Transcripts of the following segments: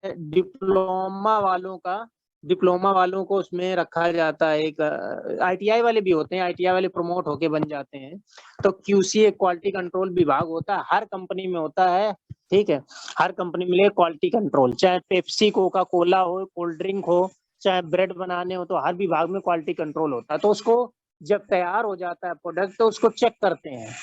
Diploma वालों को उसमें रखा जाता है। एक आईटीआई वाले भी होते हैं, आईटीआई वाले प्रमोट होके बन जाते हैं। तो क्यूसी एक क्वालिटी कंट्रोल विभाग होता है, हर कंपनी में होता है। ठीक है, हर कंपनी में क्वालिटी कंट्रोल, चाहे पेप्सी कोका कोला हो, कोल्ड ड्रिंक हो, चाहे ब्रेड बनाने हो, तो हर विभाग में क्वालिटी कंट्रोल होता है। तो उसको जब तैयार हो जाता है प्रोडक्ट तो उसको चेक करते हैं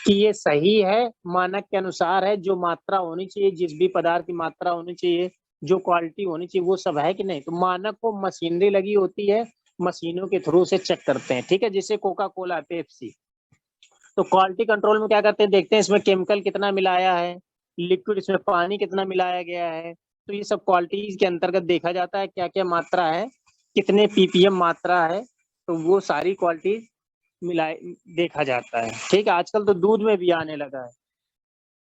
कि ये सही है, मानक के अनुसार है, जो मात्रा होनी चाहिए, जिस भी पदार्थ की मात्रा होनी चाहिए, जो क्वालिटी होनी चाहिए, वो सब है कि नहीं। तो मानक को मशीनरी लगी होती है, मशीनों के थ्रू से चेक करते हैं। ठीक है, जैसे कोका कोला, पेप्सी, तो क्वालिटी कंट्रोल में क्या करते हैं, देखते हैं इसमें केमिकल कितना मिलाया है, लिक्विड इसमें पानी कितना मिलाया गया है। तो ये सब क्वालिटीज के अंतर्गत देखा जाता है, क्या क्या मात्रा है, कितने पीपीएम मात्रा है, तो वो सारी क्वालिटी मिलाए देखा जाता है। ठीक है, आजकल तो दूध में भी आने लगा है,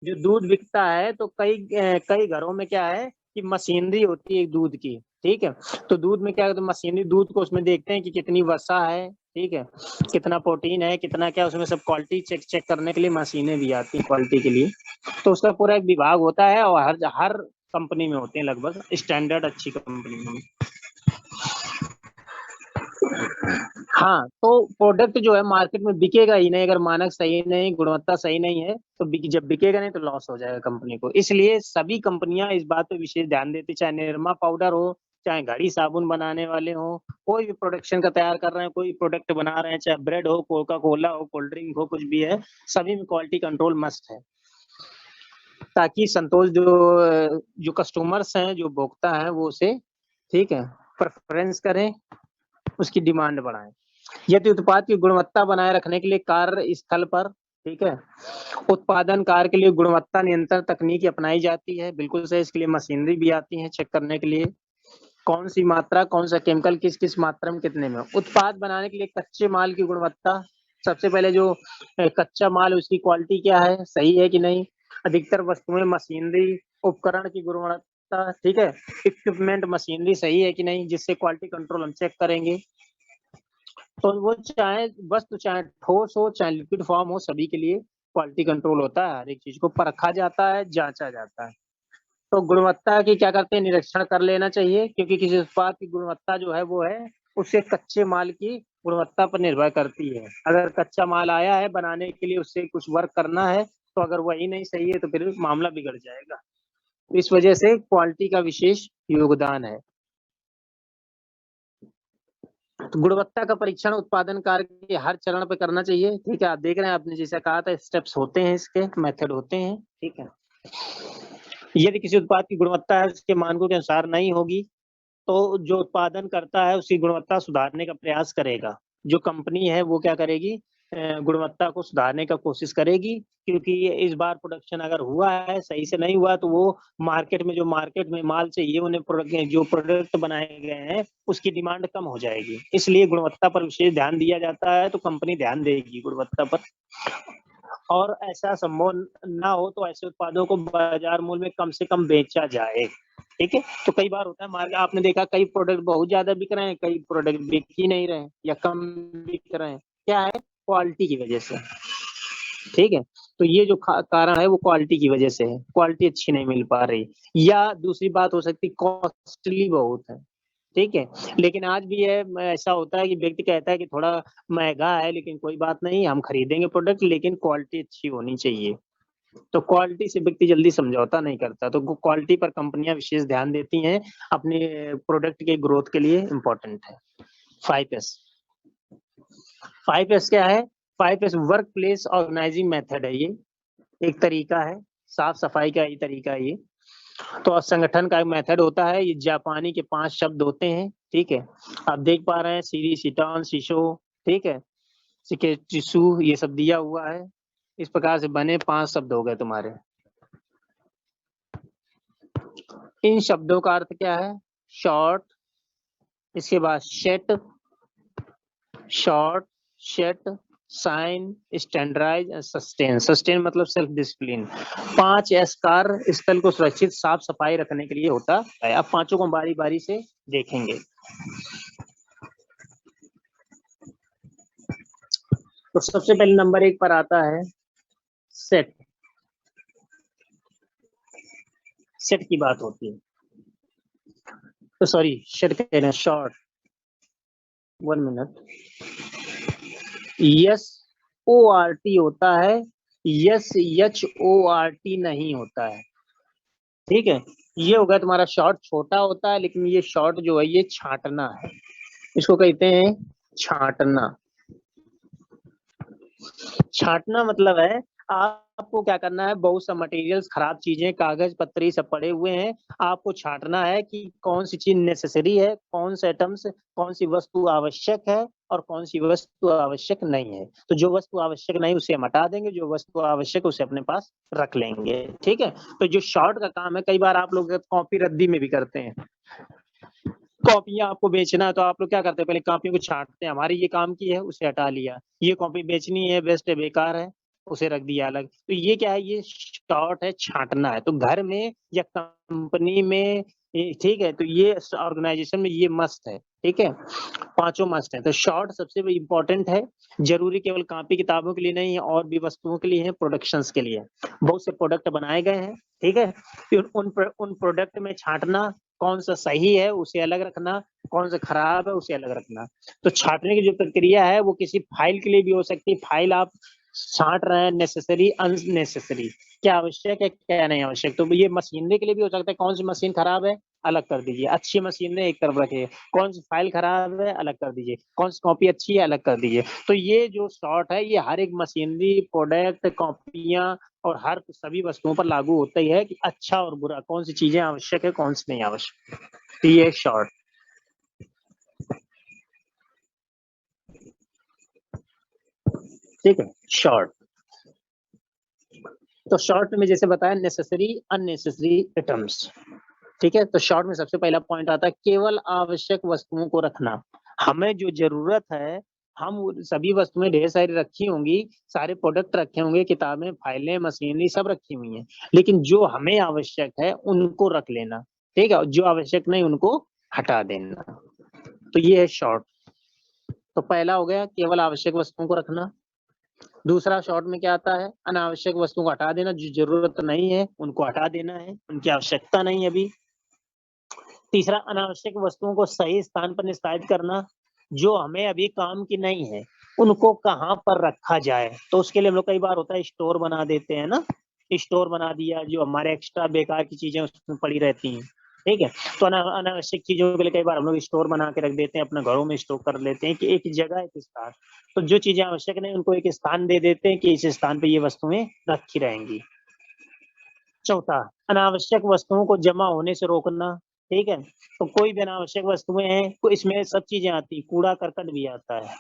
जो दूध बिकता है तो कई घरों में क्या है कि मशीनरी होती है दूध की। ठीक है, तो दूध में क्या है, तो मशीनरी दूध को उसमें देखते हैं कि कितनी वसा है, ठीक है, कितना प्रोटीन है, कितना क्या, उसमें सब क्वालिटी चेक करने के लिए मशीनें भी आती है क्वालिटी के लिए। तो उसका पूरा एक विभाग होता है और हर हर कंपनी में होते हैं लगभग, स्टैंडर्ड अच्छी कंपनी में। हाँ, तो प्रोडक्ट जो है मार्केट में बिकेगा ही नहीं, अगर मानक सही नहीं, गुणवत्ता सही नहीं है, तो जब बिकेगा नहीं तो लॉस हो जाएगा कंपनी को। इसलिए सभी कंपनियां इस बात पे विशेष ध्यान देती, चाहे निरमा पाउडर हो, चाहे घड़ी साबुन बनाने वाले हो, कोई भी प्रोडक्शन का तैयार कर रहे हैं, कोई प्रोडक्ट बना रहे हैं, चाहे ब्रेड हो, कोका कोला हो, कोल्ड ड्रिंक हो, कुछ भी है, सभी में क्वालिटी कंट्रोल मस्ट है, ताकि संतोष जो कस्टमर्स हैं, जो उपभोक्ता हैं, वो उसे, ठीक है, प्रेफरेंस करें, उसकी डिमांड बढ़ाएं। यदि उत्पाद की गुणवत्ता बनाए रखने के लिए कार्य स्थल पर, ठीक है, उत्पादन कार्य के लिए गुणवत्ता नियंत्रण तकनीक अपनाई जाती है, बिल्कुल सही, इसके लिए मशीनरी भी आती है चेक करने के लिए, कौन सी मात्रा, कौन सा केमिकल किस किस मात्रा में कितने में। उत्पाद बनाने के लिए कच्चे माल की गुणवत्ता, सबसे पहले जो कच्चा माल उसकी क्वालिटी क्या है, सही है कि नहीं। अधिकतर वस्तुएं, मशीनरी, उपकरण की गुणवत्ता, ठीक है, इक्विपमेंट, मशीनरी सही है कि नहीं, जिससे क्वालिटी कंट्रोल हम चेक करेंगे। तो वो चाहे वस्तु चाहे ठोस हो चाहे लिक्विड फॉर्म हो, सभी के लिए क्वालिटी कंट्रोल होता है, हर एक चीज को परखा जाता है, जांचा जाता है। तो गुणवत्ता की क्या करते हैं, निरीक्षण कर लेना चाहिए, क्योंकि किसी उत्पाद की गुणवत्ता जो है वो है उससे कच्चे माल की गुणवत्ता पर निर्भर करती है। अगर कच्चा माल आया है बनाने के लिए, उससे कुछ वर्क करना है, तो अगर वही नहीं सही है तो फिर मामला बिगड़ जाएगा। इस वजह से क्वालिटी का विशेष योगदान है। तो गुणवत्ता का परीक्षण उत्पादन कार्य के हर चरण पे करना चाहिए। ठीक है, आप देख रहे हैं, आपने जैसा कहा था, स्टेप्स होते हैं, इसके मेथड होते हैं। ठीक है, यदि किसी उत्पाद की गुणवत्ता है उसके मानकों के अनुसार नहीं होगी, तो जो उत्पादन करता है उसकी गुणवत्ता सुधारने का प्रयास करेगा। जो कंपनी है वो क्या करेगी, गुणवत्ता को सुधारने का कोशिश करेगी, क्योंकि इस बार प्रोडक्शन अगर हुआ है सही से नहीं हुआ, तो वो मार्केट में माल चाहिए उन्हें, जो प्रोडक्ट बनाए गए हैं उसकी डिमांड कम हो जाएगी। इसलिए गुणवत्ता पर विशेष ध्यान दिया जाता है, तो कंपनी ध्यान देगी गुणवत्ता पर। और ऐसा संभव ना हो तो ऐसे उत्पादों को बाजार मूल्य में कम से कम बेचा जाए। ठीक है, तो कई बार होता है मार्केट, आपने देखा कई प्रोडक्ट बहुत ज्यादा बिक रहे हैं, कई प्रोडक्ट बिक ही नहीं रहे या कम बिक रहे हैं, क्या है, क्वालिटी की वजह से। ठीक है, तो ये जो कारण है वो क्वालिटी की वजह से है, क्वालिटी अच्छी नहीं मिल पा रही, या दूसरी बात हो सकती कॉस्टली बहुत है। ठीक है, लेकिन आज भी है, ऐसा होता है कि व्यक्ति कहता है कि थोड़ा महंगा है, लेकिन कोई बात नहीं, हम खरीदेंगे प्रोडक्ट, लेकिन क्वालिटी अच्छी होनी चाहिए। तो क्वालिटी से व्यक्ति जल्दी समझौता नहीं करता, तो क्वालिटी पर कंपनियां विशेष ध्यान देती हैं, अपने प्रोडक्ट के ग्रोथ के लिए इम्पोर्टेंट है। 5S, 5S क्या है, 5S work place organising method है, ये एक तरीका है, साफ सफाई का ही तरीका है ये। तो संगठन का एक मेथड होता है, ये जापानी के 5 शब्द होते हैं। ठीक है, आप देख पा रहे हैं, सीरी, सिटॉन, शिशो, ठीक है, सिकेटिसु, ये सब दिया हुआ है। इस प्रकार से बने 5 शब्द हो गए तुम्हारे। इन शब्दों का अर्थ क्या है, शॉर्ट, इसके बाद शेट, शॉर्ट, शेट, साइन, स्टैंडर्डाइज, सस्टेन। सस्टेन मतलब सेल्फ डिसिप्लिन। 5S कार्य स्थल को सुरक्षित साफ सफाई रखने के लिए होता है। अब पांचों को बारी बारी से देखेंगे। तो सबसे पहले नंबर 1 पर आता है सेट। सेट की बात होती है, सॉरी शेड कहना short, 1 minute, S O R T होता है, S H O R T नहीं होता है। ठीक है, ये हो गया तुम्हारा शॉर्ट, छोटा होता है लेकिन ये शॉर्ट जो है ये छांटना है, इसको कहते हैं छांटना। छांटना मतलब है आपको क्या करना है, बहुत सा मटेरियल्स, खराब चीजें, कागज पत्री सब पड़े हुए हैं, आपको छांटना है कि कौन सी चीज नेसेसरी है, कौन से आइटम्स, कौन सी वस्तु आवश्यक है और कौन सी वस्तु आवश्यक नहीं है। तो जो वस्तु आवश्यक नहीं उसे हम हटा देंगे, जो वस्तु आवश्यक उसे अपने पास रख लेंगे। ठीक है, तो जो शॉर्ट का काम है, कई बार आप लोग कॉपी रद्दी में भी करते हैं, कॉपियां आपको बेचना है तो आप लोग क्या करते हैं, पहले कॉपियों को छांटते हैं, हमारी ये काम की है उसे हटा लिया, ये कॉपी बेचनी है, बेस्ट है, बेकार है, उसे रख दिया अलग। तो ये क्या है, ये शॉर्ट है, छांटना है। तो घर में या कंपनी में, ठीक है, तो ये ऑर्गेनाइजेशन में ये मस्ट है। ठीक है, पांचों मस्ट है। तो शॉर्ट सबसे इंपॉर्टेंट है, जरूरी केवल कॉपी किताबों के लिए नहीं है, और भी वस्तुओं के लिए है, प्रोडक्शंस के लिए बहुत से प्रोडक्ट बनाए गए हैं। ठीक है, फिर उन प्रोडक्ट में छांटना, कौन सा सही है उसे अलग रखना, कौन सा खराब है उसे अलग रखना। तो छांटने की जो प्रक्रिया है वो किसी फाइल के लिए भी हो सकती है, फाइल आप छांट रहे हैं, नेसेसरी अननेसेसरी, क्या आवश्यक है क्या नहीं आवश्यक। तो ये मशीनरी के लिए भी हो सकता है, कौन सी मशीन खराब है अलग कर दीजिए, अच्छी मशीन है एक तरफ रखिए, कौन सी फाइल खराब है अलग कर दीजिए, कौन सी कॉपी अच्छी है अलग कर दीजिए। तो ये जो शॉर्ट है ये हर एक मशीनरी, प्रोडक्ट, कॉपियां और हर सभी वस्तुओं पर लागू होता ही है कि अच्छा और बुरा, कौन सी चीजें आवश्यक है कौन सी नहीं आवश्यक। तो ये शॉर्ट। ठीक है, शॉर्ट। तो शॉर्ट में जैसे बताया, नेसेसरी अननेसेसरी आइटम्स। ठीक है, तो शॉर्ट में सबसे पहला पॉइंट आता है केवल आवश्यक वस्तुओं को रखना। हमें जो जरूरत है, हम सभी वस्तुएं ढेर सारी रखी होंगी, सारे प्रोडक्ट रखे होंगे, किताबें, फाइलें, मशीनरी सब रखी हुई हैं, लेकिन जो हमें आवश्यक है उनको रख लेना। ठीक है, जो आवश्यक नहीं उनको हटा देना। तो ये है शॉर्ट। तो पहला हो गया केवल आवश्यक वस्तुओं को रखना। दूसरा शॉर्ट में क्या आता है, अनावश्यक वस्तुओं को हटा देना, जो जरूरत नहीं है उनको हटा देना है, उनकी आवश्यकता नहीं है अभी। तीसरा, अनावश्यक वस्तुओं को सही स्थान पर निस्तारित करना, जो हमें अभी काम की नहीं है उनको कहाँ पर रखा जाए। तो उसके लिए हम लोग कई बार होता है स्टोर बना देते हैं ना, स्टोर बना दिया, जो हमारे एक्स्ट्रा बेकार की चीजें उसमें पड़ी रहती हैं। ठीक है, तो अनावश्यक चीजों के लिए कई बार हम लोग स्टोर बना के रख देते हैं, अपने घरों में स्टोर कर लेते हैं कि एक जगह एक स्थान। तो जो चीजें आवश्यक नहीं उनको एक स्थान दे देते हैं कि इस स्थान पे ये वस्तुएं रखी रहेंगी। चौथा, अनावश्यक वस्तुओं को जमा होने से रोकना। ठीक है, तो कोई भी अनावश्यक वस्तुएं हैं, इसमें सब चीजें आती, कूड़ा करकट भी आता है।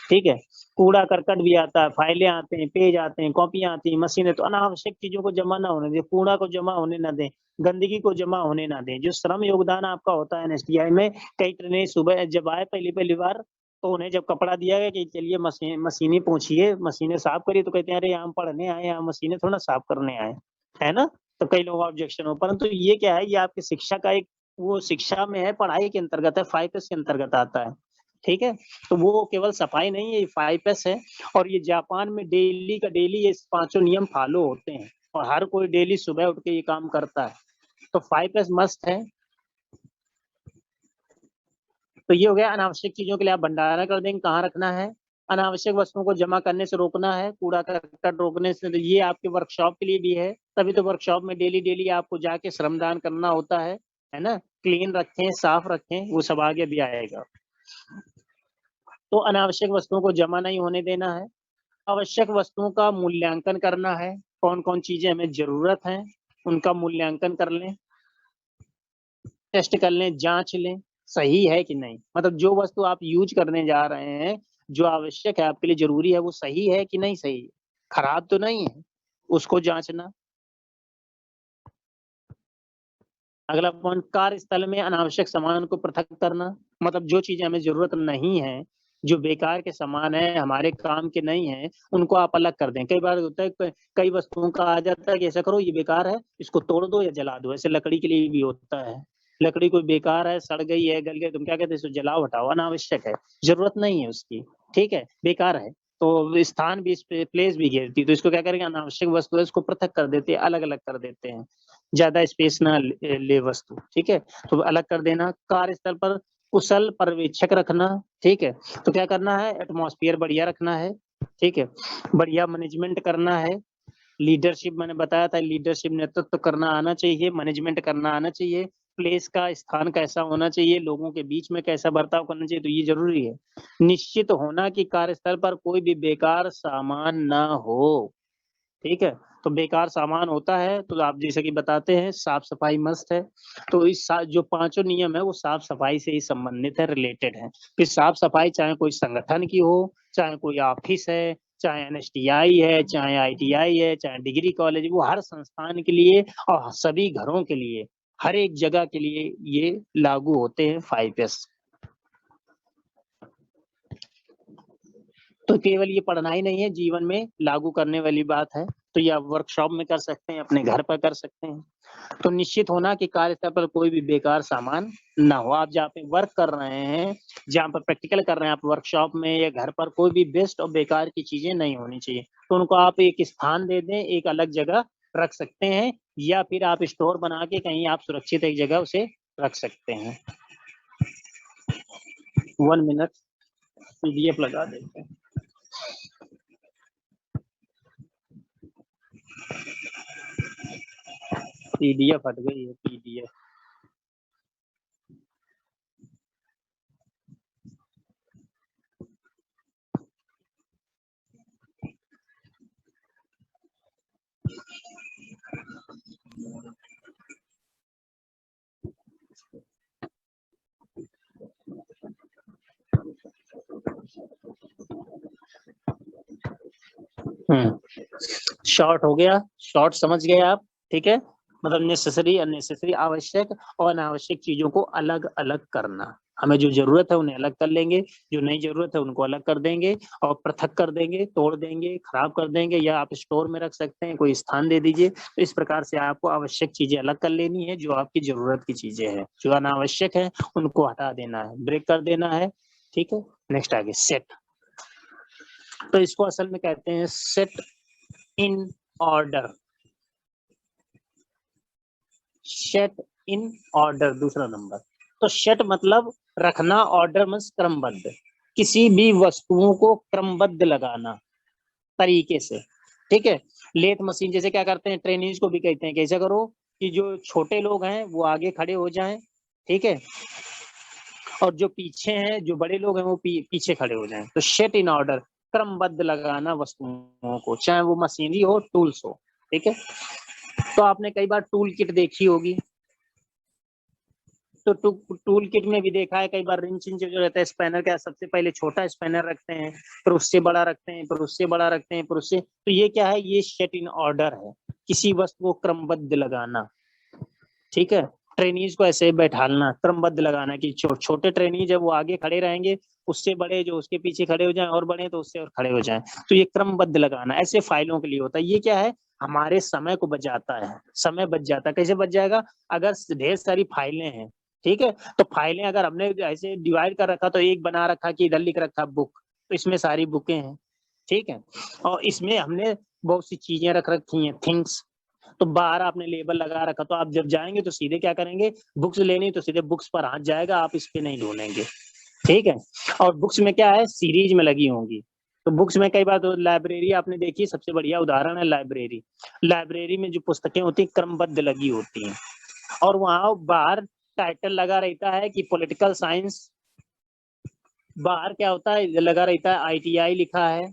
ठीक है, कूड़ा करकट भी आता है, फाइलें आते हैं, पेज आते हैं, कॉपियां आती हैं, मशीनें। तो अनावश्यक चीजों को जमा ना होने दें, कूड़ा को जमा होने ना दें, गंदगी को जमा होने ना दें। जो श्रम योगदान आपका होता है एनएसटीआई में, कई ट्रेनें सुबह जब आए पहली पहली बार, तो उन्हें जब कपड़ा दिया गया कि चलिए मशीनें पहुंचिए, मशीनें साफ करिए, तो कहते हैं अरे हम पढ़ने आए, यहाँ मशीनें थोड़ा साफ करने आए, है ना। तो कई लोगों का ऑब्जेक्शन हो, परंतु ये क्या है, ये आपकी शिक्षा का एक, वो शिक्षा में है, पढ़ाई के अंतर्गत है, 5S के अंतर्गत आता है। ठीक है, तो वो केवल सफाई नहीं है, ये 5S है। और ये जापान में डेली का डेली ये पांचों नियम फॉलो होते हैं, और हर कोई डेली सुबह उठ के ये काम करता है। तो 5S मस्ट है। तो ये हो गया, अनावश्यक चीजों के लिए आप भंडारण कर देंगे, कहाँ रखना है। अनावश्यक वस्तुओं को जमा करने से रोकना है, कूड़ा करकट रोकने से। तो ये आपके वर्कशॉप के लिए भी है, तभी तो वर्कशॉप में डेली डेली आपको जाके श्रमदान करना होता है ना। क्लीन रखें, साफ रखें, वो सब आगे भी आएगा। तो अनावश्यक वस्तुओं को जमा नहीं होने देना है। आवश्यक वस्तुओं का मूल्यांकन करना है, कौन कौन चीजें हमें जरूरत है उनका मूल्यांकन कर लें, टेस्ट कर लें, जांच लें सही है कि नहीं। मतलब जो वस्तु आप यूज करने जा रहे हैं, जो आवश्यक है आपके लिए, जरूरी है, वो सही है कि नहीं सही, खराब तो नहीं है, उसको जांचना। अगला पॉइंट, कार्यस्थल में अनावश्यक सामान को पृथक करना। मतलब जो चीजें हमें जरूरत नहीं है, जो बेकार के सामान है, हमारे काम के नहीं है, उनको आप अलग कर दें। कई बार होता है, कई वस्तुओं का आ जाता है कि ऐसा करो, ये बेकार है, इसको तोड़ दो या जला दो। ऐसे लकड़ी के लिए भी होता है, लकड़ी कोई बेकार है, सड़ गई है, गल गई, तुम क्या कहते हैं, इसको जलाओ, हटाओ, अनावश्यक है, जरूरत नहीं है उसकी। ठीक है, बेकार है, तो स्थान भी, प्लेस भी घेरती, तो इसको क्या करेंगे, अनावश्यक वस्तु है इसको पृथक कर देते हैं, अलग अलग कर देते हैं। ज्यादा स्पेस ना ले वस्तु, ठीक है। तो अलग कर देना। कार्यस्थल पर कुशल पर्यवेक्षक रखना, ठीक है। तो क्या करना है, एटमॉस्फेयर बढ़िया रखना है, ठीक है। बढ़िया मैनेजमेंट करना है। लीडरशिप मैंने बताया था, लीडरशिप नेतृत्व करना आना चाहिए, मैनेजमेंट करना आना चाहिए। प्लेस का स्थान कैसा होना चाहिए, लोगों के बीच में कैसा बर्ताव करना चाहिए, तो ये जरूरी है। निश्चित होना कि कार्यस्थल पर कोई भी बेकार सामान ना हो, ठीक है। तो बेकार सामान होता है तो आप जैसे कि बताते हैं साफ सफाई मस्त है। तो इस जो पांचों नियम है वो साफ सफाई से ही संबंधित है, रिलेटेड है। फिर साफ सफाई चाहे कोई संगठन की हो, चाहे कोई ऑफिस है, चाहे एनएसटीआई है, चाहे आईटीआई है, चाहे डिग्री कॉलेज, वो हर संस्थान के लिए और सभी घरों के लिए, हर एक जगह के लिए ये लागू होते हैं 5S। तो केवल ये पढ़ना ही नहीं है, जीवन में लागू करने वाली बात है। तो ये आप वर्कशॉप में कर सकते हैं, अपने घर पर कर सकते हैं। तो निश्चित होना कि कार्यस्थल पर कोई भी बेकार सामान ना हो। आप जहाँ पे वर्क कर रहे हैं, जहाँ पर प्रैक्टिकल कर रहे हैं आप वर्कशॉप में या घर पर, कोई भी वेस्ट और बेकार की चीजें नहीं होनी चाहिए। तो उनको आप एक स्थान दे दें, एक अलग जगह रख सकते हैं, या फिर आप स्टोर बना के कहीं आप सुरक्षित एक जगह उसे रख सकते हैं। 1 मिनट, पीडीएफ लगा देते हैं। पीडीएफ हट गई है, पीडीएफ। शॉर्ट हो गया, शॉर्ट समझ गए आप, ठीक है। मतलब नेसेसरी, अननेसेसरी, आवश्यक और अनावश्यक चीजों को अलग अलग करना। हमें जो जरूरत है उन्हें अलग कर लेंगे, जो नहीं जरूरत है उनको अलग कर देंगे और पृथक कर देंगे, तोड़ देंगे, खराब कर देंगे, या आप स्टोर में रख सकते हैं, कोई स्थान दे दीजिए। तो इस प्रकार से आपको आवश्यक चीजें अलग कर लेनी है, जो आपकी जरूरत की चीजें हैं। जो अनावश्यक है उनको हटा देना है, ब्रेक कर देना है, ठीक है। नेक्स्ट आगे सेट। तो इसको असल में कहते हैं set in order. Set in order दूसरा नंबर। तो सेट मतलब रखना, ऑर्डर मतलब क्रमबद्ध, किसी भी वस्तुओं को क्रमबद्ध लगाना तरीके से, ठीक है। लेथ मशीन जैसे क्या करते हैं, ट्रेनिंग को भी कहते हैं कैसे करो कि जो छोटे लोग हैं वो आगे खड़े हो जाएं, ठीक है, और जो पीछे हैं, जो बड़े लोग हैं वो पीछे खड़े हो जाएं। तो सेट इन ऑर्डर, क्रमबद्ध लगाना वस्तुओं को, चाहे वो मशीनरी हो, टूल्स हो, ठीक है। तो आपने कई बार टूल किट देखी होगी, तो टूल किट में भी देखा है कई बार रिंच इंच जो रहता है स्पैनर का, सबसे पहले छोटा स्पैनर रखते हैं, फिर उससे बड़ा रखते हैं, फिर उससे बड़ा रखते हैं, फिर उससे, तो ये क्या है, ये सेट इन ऑर्डर है, किसी वस्तु को क्रमबद्ध लगाना, ठीक है। ट्रेनीज को ऐसे बैठालना, क्रमबद्ध लगाना कि छोटे ट्रेनीज है वो आगे खड़े रहेंगे, उससे बड़े जो उसके पीछे खड़े हो जाएं, और बड़े तो उससे और खड़े हो जाएं। तो ये क्रमबद्ध लगाना ऐसे फाइलों के लिए होता है। ये क्या है, हमारे समय को बचाता है, समय बच जाता है। कैसे बच जाएगा, अगर ढेर सारी फाइलें हैं, ठीक है, तो फाइलें अगर हमने ऐसे डिवाइड कर रखा, तो एक बना रखा कि इधर लिख रखा बुक, तो इसमें सारी बुकें हैं, ठीक है, और इसमें हमने बहुत सी चीजें रख रखी हैं, थिंग्स। तो बाहर आपने लेबल लगा रखा, तो आप जब जाएंगे तो सीधे क्या करेंगे, बुक्स लेनी तो सीधे बुक्स पर हाथ जाएगा, आप इस पे नहीं ढूंढेंगे, ठीक है। और बुक्स में क्या है, सीरीज में लगी होंगी। तो बुक्स में कई बार, तो लाइब्रेरी आपने देखी, सबसे बढ़िया उदाहरण है लाइब्रेरी। लाइब्रेरी में जो पुस्तकें होती हैं क्रमबद्ध लगी होती हैं, और वहां बाहर टाइटल लगा रहता है कि पॉलिटिकल साइंस, बाहर क्या होता है, लगा रहता है आईटीआई लिखा है,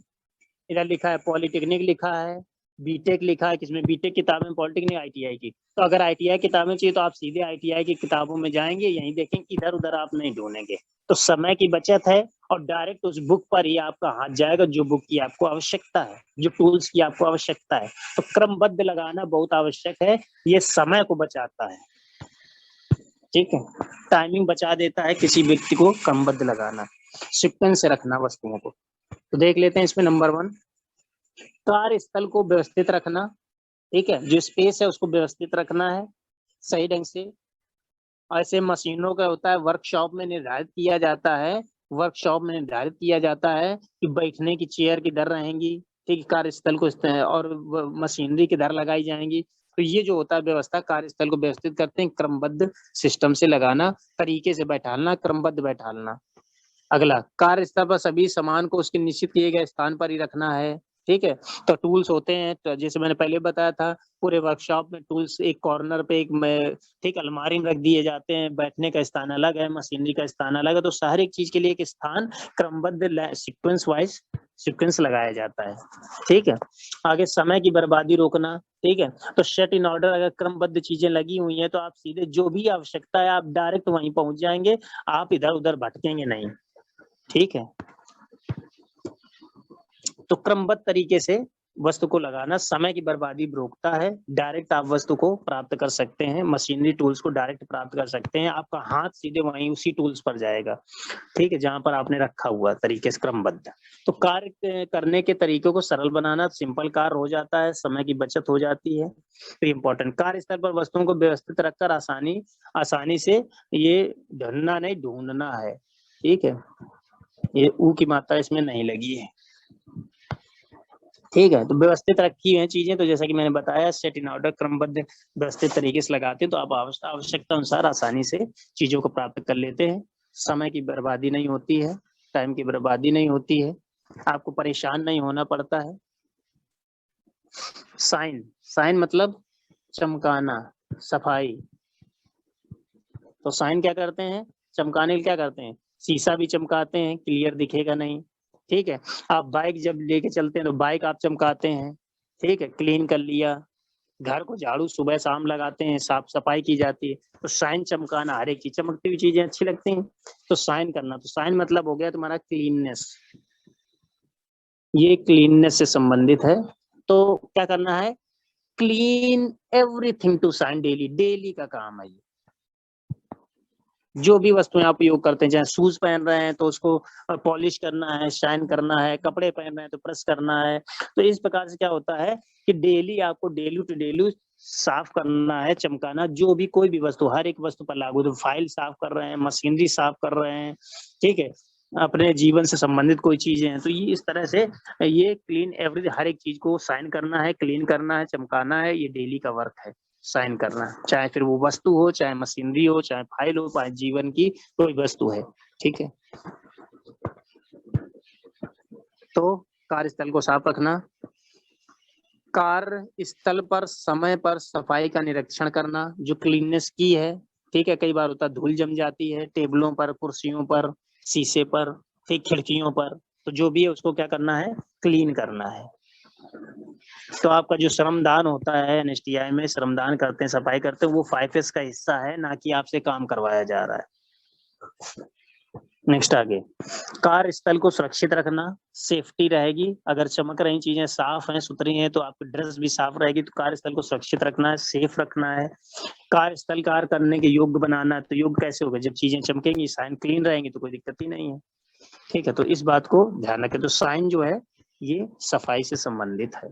इधर लिखा है पॉलिटेक्निक लिखा है, बीटेक लिखा है, किसमें बीटेक किताबें पॉलिटेक्निक आईटीआई की। तो अगर आईटीआई किताबें चाहिए तो आप सीधे आईटीआई की किताबों में जाएंगे, यहीं देखेंगे, इधर उधर आप नहीं ढूंढेंगे। तो समय की बचत है, और डायरेक्ट उस बुक पर ही आपका हाथ जाएगा जो बुक की आपको आवश्यकता है, जो टूल्स की आपको आवश्यकता है। तो क्रमबद्ध लगाना बहुत आवश्यक है, ये समय को बचाता है, ठीक है, टाइमिंग बचा देता है किसी व्यक्ति को क्रमबद्ध लगाना, सीक्वेंस से रखना वस्तुओं को। तो देख लेते हैं इसमें नंबर 1, कार्यस्थल को व्यवस्थित रखना, ठीक है, जो स्पेस है उसको व्यवस्थित रखना है सही ढंग से। ऐसे मशीनों का होता है, वर्कशॉप में निर्धारित किया जाता है, वर्कशॉप में निर्धारित किया जाता है कि बैठने की चेयर किधर रहेंगी, ठीक, कार्यस्थल को और मशीनरी किधर लगाई जाएंगी। तो ये जो होता है व्यवस्था, कार्यस्थल को व्यवस्थित करते हैं, क्रमबद्ध सिस्टम से लगाना, तरीके से बैठालना, क्रमबद्ध बैठालना। अगला, कार्यस्थल पर सभी सामान को उसके निश्चित किए गए स्थान पर ही रखना है। ठीक है, तो टूल्स होते हैं, तो जैसे मैंने पहले बताया था, पूरे वर्कशॉप में टूल्स एक कॉर्नर पे एक में ठीक अलमारी में रख दिए जाते हैं, बैठने का स्थान अलग है, मशीनरी का स्थान अलग है, तो हर एक चीज के लिए एक स्थान क्रमबद्ध सीक्वेंस वाइज सीक्वेंस लगाया जाता है। ठीक है, आगे समय की बर्बादी रोकना। ठीक है, तो सेट इन ऑर्डर, अगर क्रमबद्ध चीजें लगी हुई हैं तो आप सीधे जो भी आवश्यकता है आप डायरेक्ट वहीं पहुंच जाएंगे, आप इधर उधर भटकेंगे नहीं। ठीक है, तो क्रमबद्ध तरीके से वस्तु को लगाना समय की बर्बादी रोकता है, डायरेक्ट आप वस्तु को प्राप्त कर सकते हैं, मशीनरी टूल्स को डायरेक्ट प्राप्त कर सकते हैं, आपका हाथ सीधे वहीं उसी टूल्स पर जाएगा। ठीक है, जहां पर आपने रखा हुआ तरीके से क्रमबद्ध। तो कार्य करने के तरीकों को सरल बनाना, सिंपल कार्य हो जाता है, समय की बचत हो जाती है। तो इम्पोर्टेंट, कार्य स्थल पर वस्तुओं को व्यवस्थित रखकर आसानी से ये ढूंढना नहीं, ढूंढना है। ठीक है, ये ऊ की मात्रा इसमें नहीं लगी है। ठीक है, तो व्यवस्थित रखी है चीजें, तो जैसा कि मैंने बताया, सेट इन ऑर्डर, क्रमबद्ध व्यवस्थित तरीके से लगाते हैं तो आप आवश्यकता अनुसार आसानी से चीजों को प्राप्त कर लेते हैं, समय की बर्बादी नहीं होती है, टाइम की बर्बादी नहीं होती है, आपको परेशान नहीं होना पड़ता है। साइन, साइन मतलब चमकाना, सफाई। तो साइन क्या करते हैं, चमकाने के क्या करते हैं, शीशा भी चमकाते हैं, क्लियर दिखेगा नहीं। ठीक है, आप बाइक जब लेके चलते हैं तो बाइक आप चमकाते हैं। ठीक है, क्लीन कर लिया, घर को झाड़ू सुबह शाम लगाते हैं, साफ सफाई की जाती है, तो साइन चमकाना, हर एक चीज, चमकती हुई चीजें अच्छी लगती हैं तो साइन करना। तो साइन मतलब हो गया तुम्हारा क्लीननेस, ये क्लीननेस से संबंधित है। तो क्या करना है, clean everything to sign daily, daily का काम है ये। जो भी वस्तुएं आप उपयोग करते हैं, चाहे शूज पहन रहे हैं तो उसको पॉलिश करना है, शाइन करना है, कपड़े पहन रहे हैं तो प्रेस करना है। तो इस प्रकार से क्या होता है कि डेली आपको डेली टू डेली साफ करना है, चमकाना, जो भी कोई भी वस्तु, हर एक वस्तु पर लागू। तो फाइल साफ कर रहे हैं, मशीनरी साफ कर रहे हैं, ठीक है, अपने जीवन से संबंधित कोई चीजें हैं, तो ये इस तरह से ये क्लीन एवरी, हर एक चीज को साइन करना है, क्लीन करना है, चमकाना है, ये डेली का वर्क है साइन करना, चाहे फिर वो वस्तु हो, चाहे मशीनरी हो, चाहे फाइल हो, चाहे जीवन की कोई वस्तु है। ठीक है, तो कार्यस्थल को साफ रखना, कार्य स्थल पर समय पर सफाई का निरीक्षण करना, जो क्लीननेस की है। ठीक है, कई बार होता है धूल जम जाती है टेबलों पर, कुर्सियों पर, शीशे पर, ठीक, खिड़कियों पर, तो जो भी है उसको क्या करना है, क्लीन करना है। तो आपका जो श्रमदान होता है, एनएसटीआई में श्रमदान करते हैं, सफाई करते हैं, वो 5S का हिस्सा है, ना कि आपसे काम करवाया जा रहा है। नेक्स्ट आगे, कार्यस्थल को सुरक्षित रखना, सेफ्टी रहेगी, अगर चमक रही चीजें साफ हैं, सुथरी हैं, तो आपकी ड्रेस भी साफ रहेगी, तो कार्यस्थल को सुरक्षित रखना है, सेफ रखना है। कार्यस्थल कार्य करने के योग्य बनाना है, तो योग्य कैसे होगा, जब चीजें चमकेंगी, साइन क्लीन रहेंगी तो कोई दिक्कत ही नहीं है। ठीक है, तो इस बात को ध्यान रखें। तो साइन जो है ये सफाई से संबंधित है।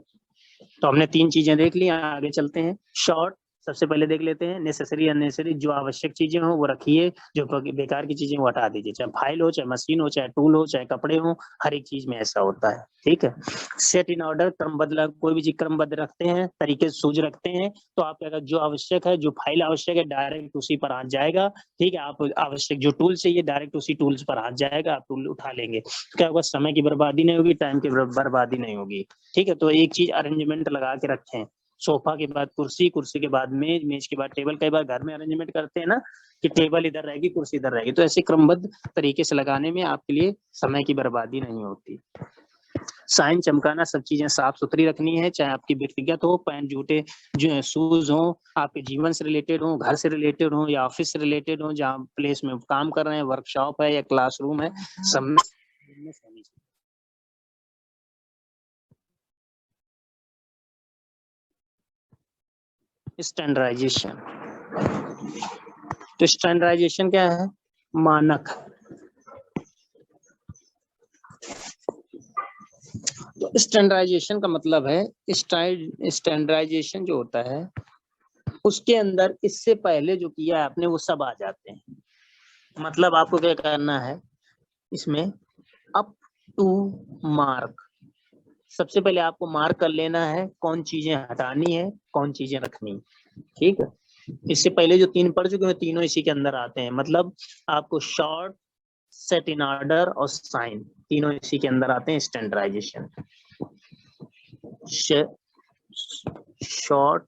तो हमने 3 चीजें देख ली, आगे चलते हैं। शॉर्ट, सबसे पहले देख लेते हैं नेसेसरी अननेसेसरी, जो आवश्यक चीजें हो वो रखिए, जो बेकार की चीजें वो हटा दीजिए, चाहे फाइल हो, चाहे मशीन हो, चाहे टूल हो, चाहे कपड़े हो, हर एक चीज में ऐसा होता है। ठीक है, सेट इन ऑर्डर, क्रमबद्ध, कोई भी चीज क्रमबद्ध रखते हैं, तरीके से सूझ रखते हैं, तो आप क्या, जो आवश्यक है, जो फाइल आवश्यक है, डायरेक्ट उसी पर हाथ जाएगा। ठीक है, आप आवश्यक जो टूल चाहिए, डायरेक्ट उसी टूल्स पर हाथ जाएगा, आप टूल उठा लेंगे, क्या होगा, समय की बर्बादी नहीं होगी, टाइम की बर्बादी नहीं होगी। ठीक है, तो एक चीज अरेंजमेंट लगा के रखें, सोफा के बाद कुर्सी, कुर्सी के बाद मेज, मेज के बाद टेबल। कई बार घर में अरेंजमेंट करते हैं ना कि टेबल इधर रहेगी, कुर्सी इधर रहेगी, तो ऐसे क्रमबद्ध तरीके से लगाने में आपके लिए समय की बर्बादी नहीं होती। साइन चमकाना, सब चीजें साफ सुथरी रखनी है, चाहे आपकी व्यक्तिगत हो, पैंट जूते जो शूज हो, आपके जीवन से रिलेटेड हो, घर से रिलेटेड हो, या ऑफिस से रिलेटेड हो, जहाँ प्लेस में काम कर रहे हैं, वर्कशॉप है या क्लासरूम है, सब में होनी चाहिए। स्टैंडर्डाइजेशन, तो स्टैंडर्डाइजेशन क्या है, मानक। तो स्टैंडर्डाइजेशन का मतलब है, स्टैंडर्डाइजेशन जो होता है उसके अंदर इससे पहले जो किया है आपने वो सब आ जाते हैं। मतलब आपको क्या करना है इसमें, अप टू मार्क, सबसे पहले आपको मार्क कर लेना है कौन चीजें हटानी है, कौन चीजें रखनी है, ठीक है। इससे पहले जो 3 पढ़ चुके हैं तीनों इसी के अंदर आते हैं, मतलब आपको शॉर्ट, सेट इन ऑर्डर और साइन तीनों इसी के अंदर आते हैं। स्टैंडर्डाइजेशन, शॉर्ट,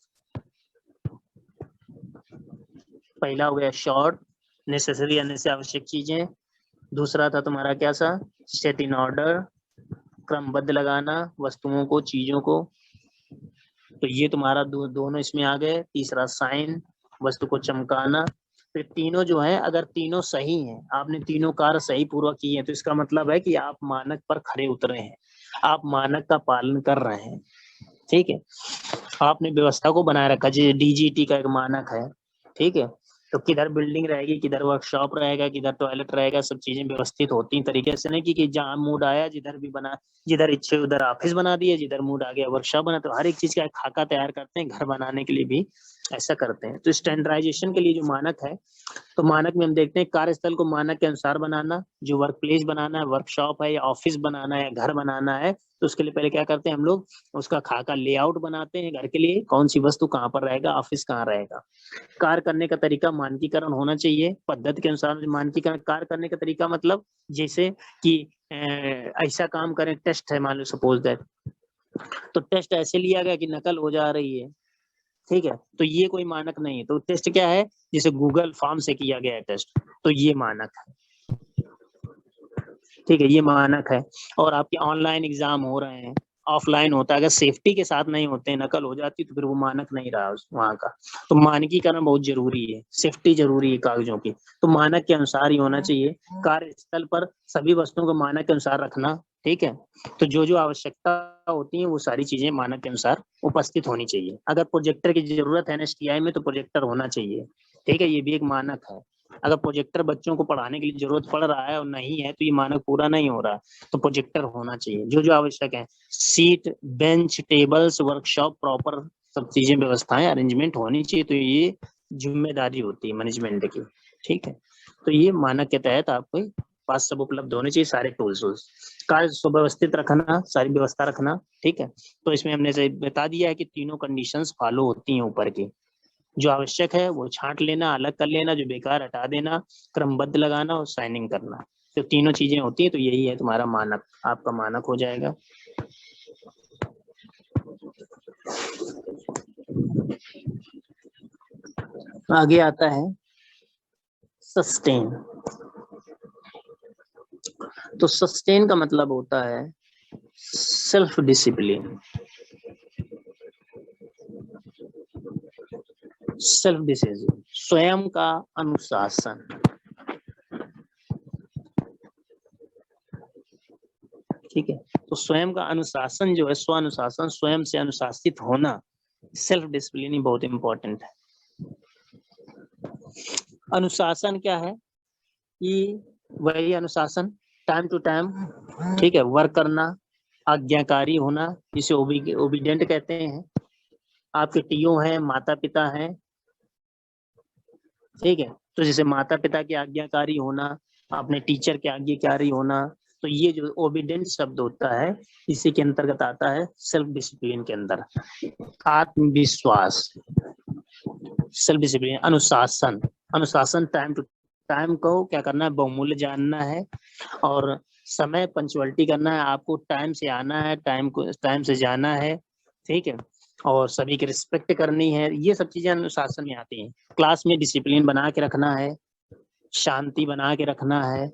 पहला हो गया शॉर्ट, नेसेसरी यानी से आवश्यक चीजें। दूसरा था तुम्हारा क्या सा, सेट इन ऑर्डर, क्रमबद्ध लगाना वस्तुओं को, चीजों को, तो ये तुम्हारा दोनों इसमें आ गए। तीसरा साइन, वस्तु को चमकाना। फिर तीनों जो है, अगर तीनों सही हैं, आपने तीनों कार्य सही पूर्वक किए हैं, तो इसका मतलब है कि आप मानक पर खरे उतरे हैं, आप मानक का पालन कर रहे हैं, ठीक है। आपने व्यवस्था को बनाए रखा, जैसे डीजीटी का एक मानक है, ठीक है। तो किधर बिल्डिंग रहेगी, किधर वर्कशॉप रहेगा, किधर टॉयलेट रहेगा, सब चीजें व्यवस्थित होती तरीके से, नहीं कि जहाँ मूड आया जिधर भी बना, जिधर इच्छे उधर ऑफिस बना दिए, जिधर मूड आ गया वर्कशॉप बना। तो हर एक चीज का एक खाका तैयार करते हैं, घर बनाने के लिए भी ऐसा करते हैं। तो स्टैंडर्डाइजेशन के लिए जो मानक है, तो मानक में हम देखते हैं कार्यस्थल को मानक के अनुसार बनाना, जो वर्क प्लेस बनाना है, वर्कशॉप है या ऑफिस बनाना है या घर बनाना है, तो उसके लिए पहले क्या करते हैं हम लोग, उसका खाका लेआउट बनाते हैं घर के लिए, कौन सी वस्तु कहाँ पर रहेगा, ऑफिस कहाँ रहेगा। कार्य करने का तरीका मानकीकरण होना चाहिए, पद्धति के अनुसार मानकीकरण। कार्य करने का तरीका मतलब जैसे कि ऐसा काम करें, टेस्ट है मान लो सपोज दैट, तो टेस्ट ऐसे लिया गया कि नकल हो जा रही है, ठीक है, तो ये कोई मानक नहीं है। तो टेस्ट क्या है, जैसे गूगल फॉर्म से किया गया है टेस्ट, तो ये मानक है, ठीक है, ये मानक है। और आपके ऑनलाइन एग्जाम हो रहे हैं, ऑफलाइन होता है, अगर सेफ्टी के साथ नहीं होते, नकल हो जाती, तो फिर वो मानक नहीं रहा वहाँ का। तो मानकीकरण बहुत जरूरी है, सेफ्टी जरूरी है कागजों की, तो मानक के अनुसार ही होना चाहिए। कार्यस्थल पर सभी वस्तुओं को मानक के अनुसार रखना, ठीक है। तो जो जो आवश्यकता होती है वो सारी चीजें मानक के अनुसार उपस्थित होनी चाहिए। अगर प्रोजेक्टर की जरूरत है एनएसटीआई में, तो प्रोजेक्टर होना चाहिए, ठीक है, ये भी एक मानक है। अगर प्रोजेक्टर बच्चों को पढ़ाने के लिए जरूरत पड़ रहा है और नहीं है, तो ये मानक पूरा नहीं हो रहा, तो प्रोजेक्टर होना चाहिए। जो जो आवश्यक है, seat, bench, tables, workshop, proper सब चीजें, व्यवस्थाएं, अरेंजमेंट होनी चाहिए। तो ये जिम्मेदारी होती है मैनेजमेंट की, ठीक है। तो ये मानक के तहत आपको पास सब उपलब्ध होने चाहिए, सारे टूल्स। कार्य सुव्यवस्थित रखना, सारी व्यवस्था रखना, ठीक है। तो इसमें हमने से बता दिया है कि तीनों कंडीशंस फॉलो होती हैं ऊपर की। जो आवश्यक है वो छांट लेना, अलग कर लेना, जो बेकार हटा देना, क्रमबद्ध लगाना और साइनिंग करना। तो तीनों चीजें होती है, तो यही है तुम्हारा मानक, आपका मानक हो जाएगा। आगे आता है सस्टेन। तो सस्टेन का मतलब होता है सेल्फ डिसिप्लिन। सेल्फ डिसिप्लिन, स्वयं का अनुशासन, ठीक है। तो स्वयं का अनुशासन जो है, स्व अनुशासन, स्वयं से अनुशासित होना, सेल्फ डिसिप्लिन ही बहुत इंपॉर्टेंट है। अनुशासन क्या है कि वही अनुशासन, टाइम टू टाइम, ठीक है, वर्क करना, आज्ञाकारी होना, जिसे ओबीडियंट कहते हैं। आपके टीओ हैं, माता पिता हैं, ठीक है, तो जैसे माता पिता की आज्ञाकारी होना, अपने टीचर के आज्ञाकारी होना, तो ये जो ओबीडियंट शब्द होता है, इसी के अंतर्गत आता है सेल्फ डिसिप्लिन के अंदर। आत्मविश्वास, सेल्फ डिसिप्लिन, अनुशासन, अनुशासन टाइम टू टाइम को क्या करना है, बहुमूल्य जानना है, और समय पंचुअलिटी करना है, आपको टाइम से आना है, टाइम से जाना है, ठीक है, और सभी की रिस्पेक्ट करनी है। ये सब चीजें अनुशासन में आती हैं। क्लास में डिसिप्लिन बना के रखना है, शांति बना के रखना है।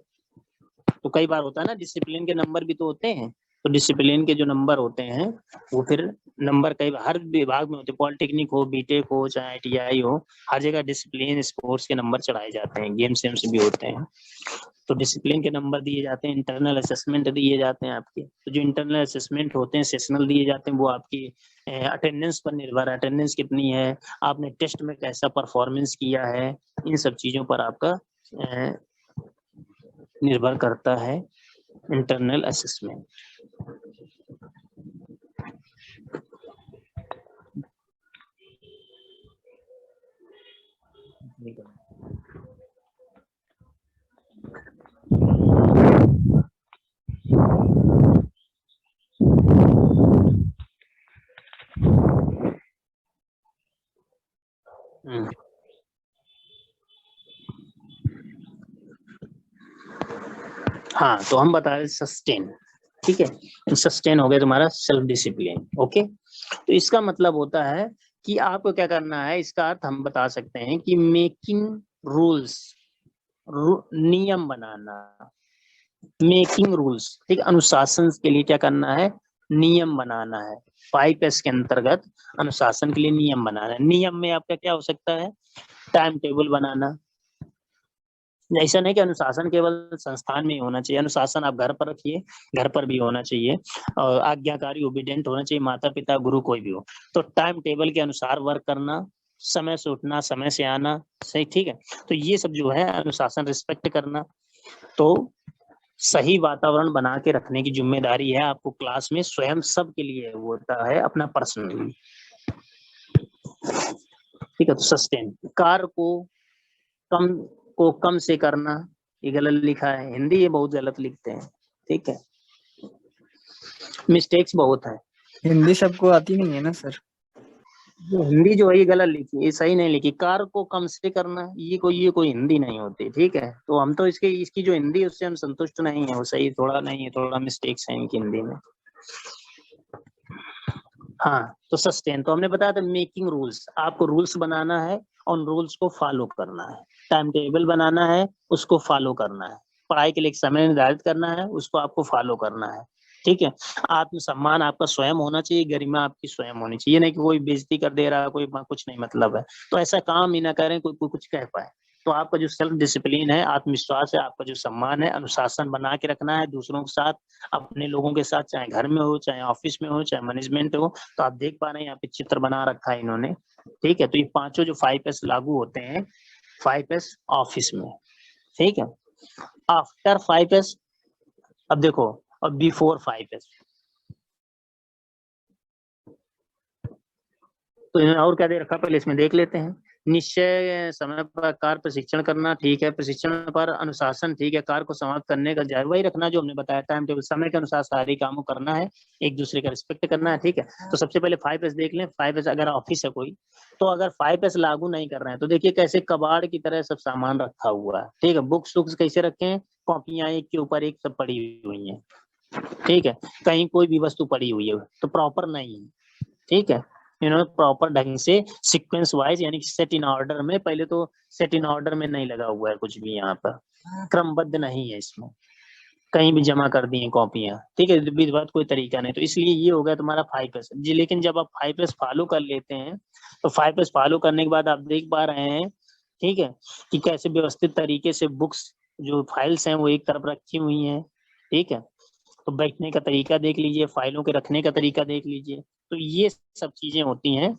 तो कई बार होता है ना, डिसिप्लिन के नंबर भी तो होते हैं, तो डिसिप्लिन के जो नंबर होते हैं वो फिर नंबर कई हर विभाग में होते हैं, पॉलिटेक्निक हो, बीटेक हो, चाहे आईटीआई हो, हर जगह डिसिप्लिन स्पोर्ट्स के नंबर चढ़ाए जाते हैं, गेम्स वेम्स भी होते हैं, तो डिसिप्लिन के नंबर दिए जाते हैं। इंटरनल असेसमेंट दिए जाते हैं आपके, तो जो इंटरनल असेसमेंट होते हैं, सेशनल दिए जाते हैं, वो आपकी अटेंडेंस पर निर्भर है, अटेंडेंस कितनी है, आपने टेस्ट में कैसा परफॉर्मेंस किया है, इन सब चीजों पर आपका निर्भर करता है इंटरनल असेसमेंट। हाँ, तो हम बता रहे सस्टेन, ठीक है, सस्टेन हो गया तुम्हारा सेल्फ डिसिप्लिन। ओके, तो इसका मतलब होता है कि आपको क्या करना है, इसका अर्थ हम बता सकते हैं कि मेकिंग रूल्स, नियम बनाना, मेकिंग रूल्स, ठीक, अनुशासन के लिए क्या करना है, नियम बनाना है। 5S के अंतर्गत अनुशासन के लिए नियम बनाना है। नियम में आपका क्या हो सकता है, टाइम टेबल बनाना। ऐसा नहीं कि अनुशासन केवल संस्थान में ही होना चाहिए, अनुशासन आप घर पर रखिए, घर पर भी होना चाहिए, और आज्ञाकारी ओबीडेंट होना चाहिए, माता पिता गुरु कोई भी हो। तो टाइम टेबल के अनुसार वर्क करना, समय से उठना, समय से आना, सही, ठीक है। तो ये सब जो है अनुशासन, रिस्पेक्ट करना। तो सही वातावरण बना के रखने की जिम्मेदारी है आपको क्लास में, स्वयं सबके लिए वो होता है, अपना पर्सनली, ठीक है। तो सस्टेन, कार्य को कम से करना, ये गलत लिखा है, हिंदी ये बहुत गलत लिखते हैं, ठीक है, मिस्टेक्स बहुत है। हिंदी सबको आती नहीं है ना सर। हिंदी जो है ये गलत लिखी, ये सही नहीं लिखी, कार्य को कम से करना, ये कोई हिंदी नहीं होती, ठीक है। तो हम तो इसकी जो हिंदी है उससे हम संतुष्ट नहीं है, वो सही थोड़ा नहीं है, थोड़ा मिस्टेक्स है इनकी हिंदी में। हाँ, तो सस्टेन, तो हमने बताया था मेकिंग रूल्स, आपको रूल्स बनाना है, और रूल्स को फॉलो करना है, टाइम टेबल बनाना है, उसको फॉलो करना है, पढ़ाई के लिए एक समय निर्धारित करना है, उसको आपको फॉलो करना है, ठीक है। आत्मसम्मान आपका स्वयं होना चाहिए, गरिमा आपकी स्वयं होनी चाहिए, नहीं कि कोई बेइज्जती कर दे रहा है, कोई कुछ नहीं मतलब है, तो ऐसा काम ही ना करें कोई कुछ कह पाए। तो आपका जो सेल्फ डिसिप्लिन है, आत्मविश्वास है, आपका जो सम्मान है, अनुशासन बना के रखना है दूसरों के साथ, अपने लोगों के साथ, चाहे घर में हो, चाहे ऑफिस में हो, चाहे मैनेजमेंट हो। तो आप देख पा रहे हैं यहाँ पे चित्र बना रखा है इन्होंने, ठीक है। तो ये पांचों जो 5S लागू होते हैं 5S ऑफिस में, ठीक है। आफ्टर 5S, अब देखो, और बिफोर 5S, तो इन्होंने और क्या दे रखा पहले इसमें देख लेते हैं। निश्चय समय पर कार्य प्रशिक्षण करना, ठीक है, प्रशिक्षण पर अनुशासन, ठीक है, कार्य को समाप्त करने का जायजा वही रखना जो हमने बताया, टाइम टेबल, समय के अनुसार सारे काम को करना है, एक दूसरे का रिस्पेक्ट करना है, ठीक है। तो सबसे पहले 5S देख लें। 5S अगर ऑफिस है कोई, तो अगर 5S लागू नहीं कर रहे हैं तो देखिए कैसे कबाड़ की तरह सब सामान रखा हुआ है, ठीक है, बुक्स वुक्स कैसे रखे हैं, कॉपियां एक के ऊपर एक सब पड़ी हुई है, ठीक है, कहीं कोई भी वस्तु पड़ी हुई है तो प्रॉपर नहीं है, ठीक है। इन्होंने प्रॉपर ढंग से सीक्वेंस वाइज यानी सेट इन ऑर्डर में, पहले तो सेट इन ऑर्डर में नहीं लगा हुआ है कुछ भी, यहाँ पर क्रमबद्ध नहीं है इसमें, कहीं भी जमा कर दी है कॉपियां, ठीक है, विधिवत कोई तरीका नहीं, तो इसलिए ये हो गया तुम्हारा 5S जी। लेकिन जब आप 5S फॉलो कर लेते हैं, तो 5S फॉलो करने के बाद आप देख पा रहे हैं, ठीक है, कि कैसे व्यवस्थित तरीके से बुक्स जो फाइल्स हैं वो एक तरफ रखी हुई हैं, ठीक है। तो बैठने का तरीका देख लीजिए, फाइलों के रखने का तरीका देख लीजिए, तो ये सब चीजें होती हैं,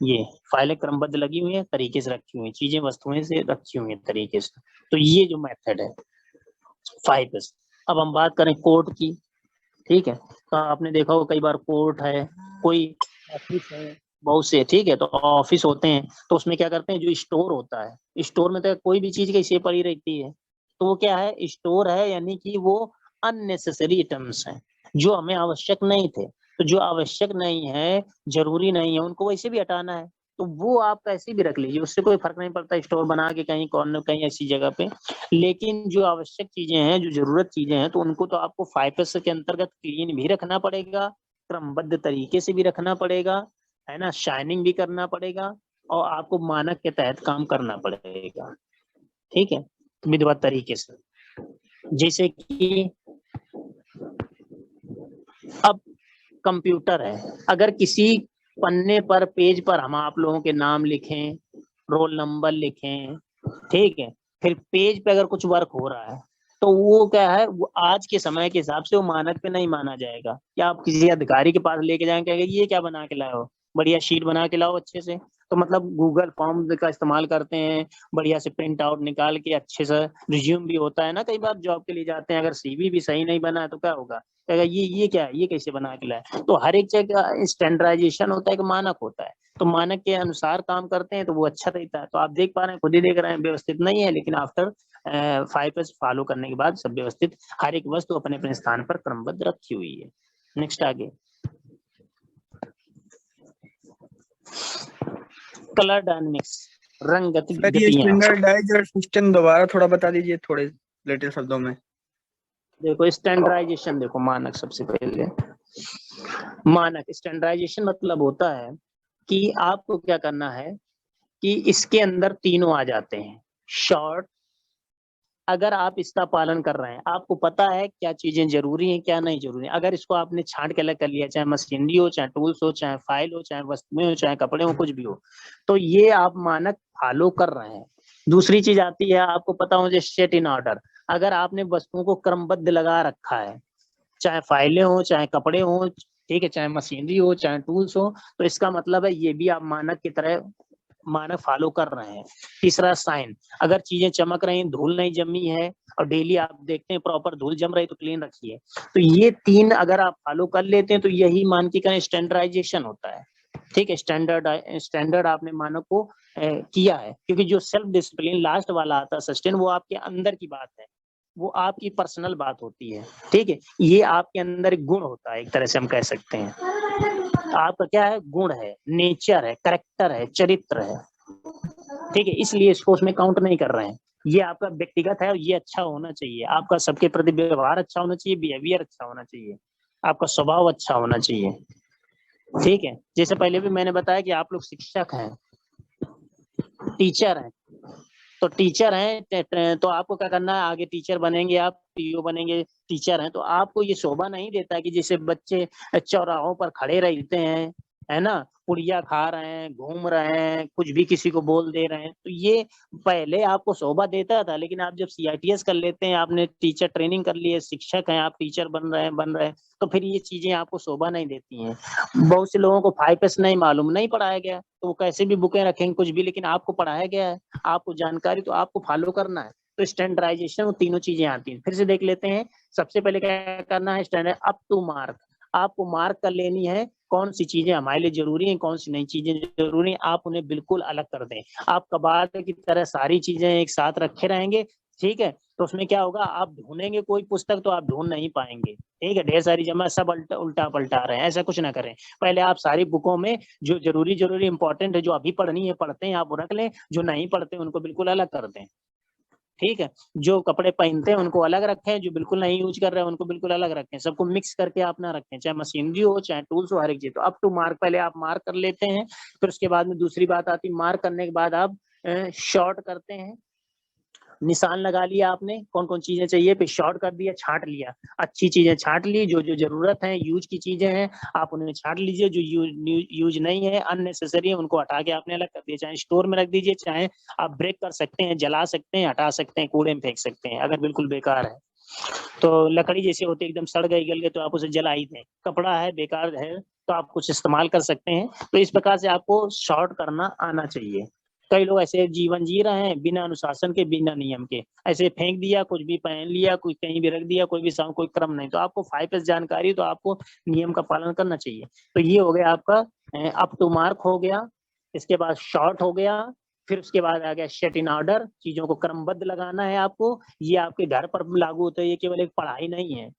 ये फाइलें क्रमबद्ध लगी हुई है, तरीके से रखी हुई, चीजें वस्तुएं से रखी हुई है तरीके से, तो ये जो मेथड है 5S। अब हम बात करें कोर्ट की, ठीक है, तो आपने देखा होगा कई बार कोर्ट है, कोई ऑफिस है, बहुत से, ठीक है, तो ऑफिस होते हैं, तो उसमें क्या करते हैं, जो स्टोर होता है, स्टोर में तो कोई भी चीज कैसे पड़ी रहती है, तो वो क्या है, स्टोर है, यानी कि वो अननेसेसरी आइटम्स हैं जो हमें आवश्यक नहीं थे, तो जो आवश्यक नहीं है, जरूरी नहीं है, उनको वैसे भी हटाना है, तो वो आप कैसे भी रख लीजिए, उससे कोई फर्क नहीं पड़ता, स्टोर बना के कहीं कॉर्नर कहीं ऐसी जगह पे। लेकिन जो आवश्यक चीजें हैं, जो जरूरत चीजें हैं, तो उनको तो आपको 5S के अंतर्गत क्लीन भी रखना पड़ेगा, क्रमबद्ध तरीके से भी रखना पड़ेगा, है ना, शाइनिंग भी करना पड़ेगा, और आपको मानक के तहत काम करना पड़ेगा, ठीक है, विधिवत तरीके से। जैसे कि अब कंप्यूटर है, अगर किसी पन्ने पर, पेज पर हम आप लोगों के नाम लिखें, रोल नंबर लिखें, ठीक है, फिर पेज पे अगर कुछ वर्क हो रहा है, तो वो क्या है, वो आज के समय के हिसाब से वो मानक पे नहीं माना जाएगा। क्या आप किसी अधिकारी के पास लेके जाएंगे, ये क्या बना के लाए हो, बढ़िया शीट बना के लाओ अच्छे से, तो मतलब गूगल फॉर्म का इस्तेमाल करते हैं, बढ़िया से प्रिंट आउट निकाल के अच्छे से, रिज्यूम भी होता है ना, कई बार जॉब के लिए जाते हैं, अगर सीवी भी सही नहीं बना है तो क्या होगा, ये क्या है, ये कैसे बना के लाए, तो हर एक जगह स्टैंडर्डाइजेशन होता है, कि मानक होता है, तो मानक के अनुसार काम करते हैं तो वो अच्छा रहता है। तो आप देख पा रहे हैं, खुद ही देख रहे हैं, व्यवस्थित नहीं है, लेकिन आफ्टर 5S फॉलो करने के बाद सब व्यवस्थित, हर एक वस्तु अपने अपने स्थान पर क्रमबद्ध रखी हुई है। नेक्स्ट आगे, कलर डायनेमिक्स, रंगगति सर ये गतियां। स्टैंडर्डाइज और सिस्टम दोबारा थोड़ा बता दीजिए, थोड़े लेटेस्ट शब्दों में। देखो स्टैंडर्डाइजेशन, देखो मानक, सबसे पहले मानक स्टैंडर्डाइजेशन मतलब होता है कि आपको क्या करना है कि इसके अंदर तीनों आ जाते हैं। शॉर्ट, अगर आप इसका पालन कर रहे हैं, आपको पता है क्या चीजें जरूरी हैं क्या नहीं जरूरी है, अगर इसको आपने छांट के अलग कर लिया, चाहे मशीनरी हो, चाहे टूल्स हो, चाहे फाइल हो, चाहे वस्तुएं हो, चाहे कपड़े हो, कुछ भी हो, तो ये आप मानक फॉलो कर रहे हैं। दूसरी चीज आती है, आपको पता हो जैसे सेट इन ऑर्डर, अगर आपने वस्तुओं को क्रमबद्ध लगा रखा है, चाहे फाइलें हो, चाहे कपड़े हो, ठीक है, चाहे मशीनरी हो, चाहे टूल्स हो, तो इसका मतलब है ये भी आप मानक की तरह मानक फॉलो कर रहे हैं। तीसरा साइन, अगर चीजें चमक रही हैं, धूल नहीं जमी है, और डेली आप देखते हैं प्रॉपर धूल जम रही है तो क्लीन रखिए। तो ये तीन अगर आप फॉलो कर लेते हैं तो यही मानकीकरण स्टैंडर्डाइजेशन होता है। ठीक है, स्टैंडर्ड आपने मानक को किया है, क्योंकि जो सेल्फ डिसिप्लिन लास्ट वाला आता है सस्टेन, वो आपके अंदर की बात है, वो आपकी पर्सनल बात होती है। ठीक है, ये आपके अंदर एक गुण होता है, एक तरह से हम कह सकते हैं आपका क्या है, गुण है, नेचर है, करेक्टर है, चरित्र है। ठीक है, इसलिए इसको उसमें काउंट नहीं कर रहे हैं। ये आपका व्यक्तिगत है और ये अच्छा होना चाहिए, आपका सबके प्रति व्यवहार अच्छा होना चाहिए, बिहेवियर अच्छा होना चाहिए, आपका स्वभाव अच्छा होना चाहिए। ठीक है, जैसे पहले भी मैंने बताया कि आप लोग शिक्षक हैं, टीचर हैं, तो टीचर हैं तो आपको क्या करना है, आगे टीचर बनेंगे, आप पीओ बनेंगे, टीचर हैं तो आपको ये शोभा नहीं देता कि जैसे बच्चे चौराहों पर खड़े रहते हैं, है ना, पुड़िया खा रहे हैं, घूम रहे हैं, कुछ भी किसी को बोल दे रहे हैं, तो ये पहले आपको शोभा देता था, लेकिन आप जब सीआईटीएस कर लेते हैं, आपने टीचर ट्रेनिंग कर ली है, शिक्षक हैं आप, टीचर बन रहे हैं, तो फिर ये चीजें आपको शोभा नहीं देती हैं। बहुत से लोगों को 5S नहीं मालूम, नहीं पढ़ाया गया, तो वो कैसे भी बुकें रखेंगे कुछ भी, लेकिन आपको पढ़ाया गया है, आपको जानकारी, तो आपको फॉलो करना है। तो स्टैंडर्डाइजेशन, वो तीनों चीजें आती हैं। फिर से देख लेते हैं, सबसे पहले क्या करना है, स्टैंडर्ड अप टू मार्क, आपको मार्क कर लेनी है कौन सी चीजें हमारे लिए जरूरी हैं, कौन सी नई चीजें जरूरी हैं, आप उन्हें बिल्कुल अलग कर दें। आप कबाड़ की तरह सारी चीजें एक साथ रखे रहेंगे, ठीक है, तो उसमें क्या होगा, आप ढूंढेंगे कोई पुस्तक तो आप ढूंढ नहीं पाएंगे। ठीक है, ढेर सारी जमा, सब उल्टा पलटा रहे हैं, ऐसा कुछ ना करें। पहले आप सारी बुकों में जो जरूरी इंपॉर्टेंट है, जो अभी पढ़नी है पढ़ते हैं आप रख लें, जो नहीं पढ़ते उनको बिल्कुल अलग कर दें। ठीक है, जो कपड़े पहनते हैं उनको अलग रखें, जो बिल्कुल नहीं यूज कर रहे हैं उनको बिल्कुल अलग रखें, सबको मिक्स करके आप ना रखें, चाहे मशीनरी हो, चाहे टूल्स हो, हर एक चीज। तो अप टू मार्क पहले आप मार्क कर लेते हैं, फिर उसके बाद में दूसरी बात आती है, मार्क करने के बाद आप शॉर्ट करते हैं, निशान लगा लिया आपने कौन कौन चीजें चाहिए, फिर शॉर्ट कर दिया, छांट लिया, अच्छी चीजें छांट ली, जो जो जरूरत है, यूज की चीजें हैं आप उन्हें छांट लीजिए, जो यूज नहीं है, अननेसेसरी है, उनको हटा के आपने अलग कर दिया, चाहे स्टोर में रख दीजिए, चाहे आप ब्रेक कर सकते हैं, जला सकते हैं, हटा सकते हैं, कूड़े में फेंक सकते हैं अगर बिल्कुल बेकार है। तो लकड़ी जैसे होती है एकदम सड़ गई गल गए तो आप उसे जला ही दें, कपड़ा है बेकार है तो आप कुछ इस्तेमाल कर सकते हैं। तो इस प्रकार से आपको शॉर्ट करना आना चाहिए। कई लोग ऐसे जीवन जी रहे हैं बिना अनुशासन के, बिना नियम के, ऐसे फेंक दिया, कुछ भी पहन लिया, कुछ कहीं भी रख दिया, कोई भी कोई क्रम नहीं। तो आपको 5S जानकारी, तो आपको नियम का पालन करना चाहिए। तो ये हो गया आपका अप टू मार्क हो गया, इसके बाद शॉर्ट हो गया, फिर उसके बाद आ गया सेट इन ऑर्डर, चीजों को क्रमबद्ध लगाना है आपको। ये आपके घर पर लागू होता है, ये केवल एक पढ़ाई नहीं है,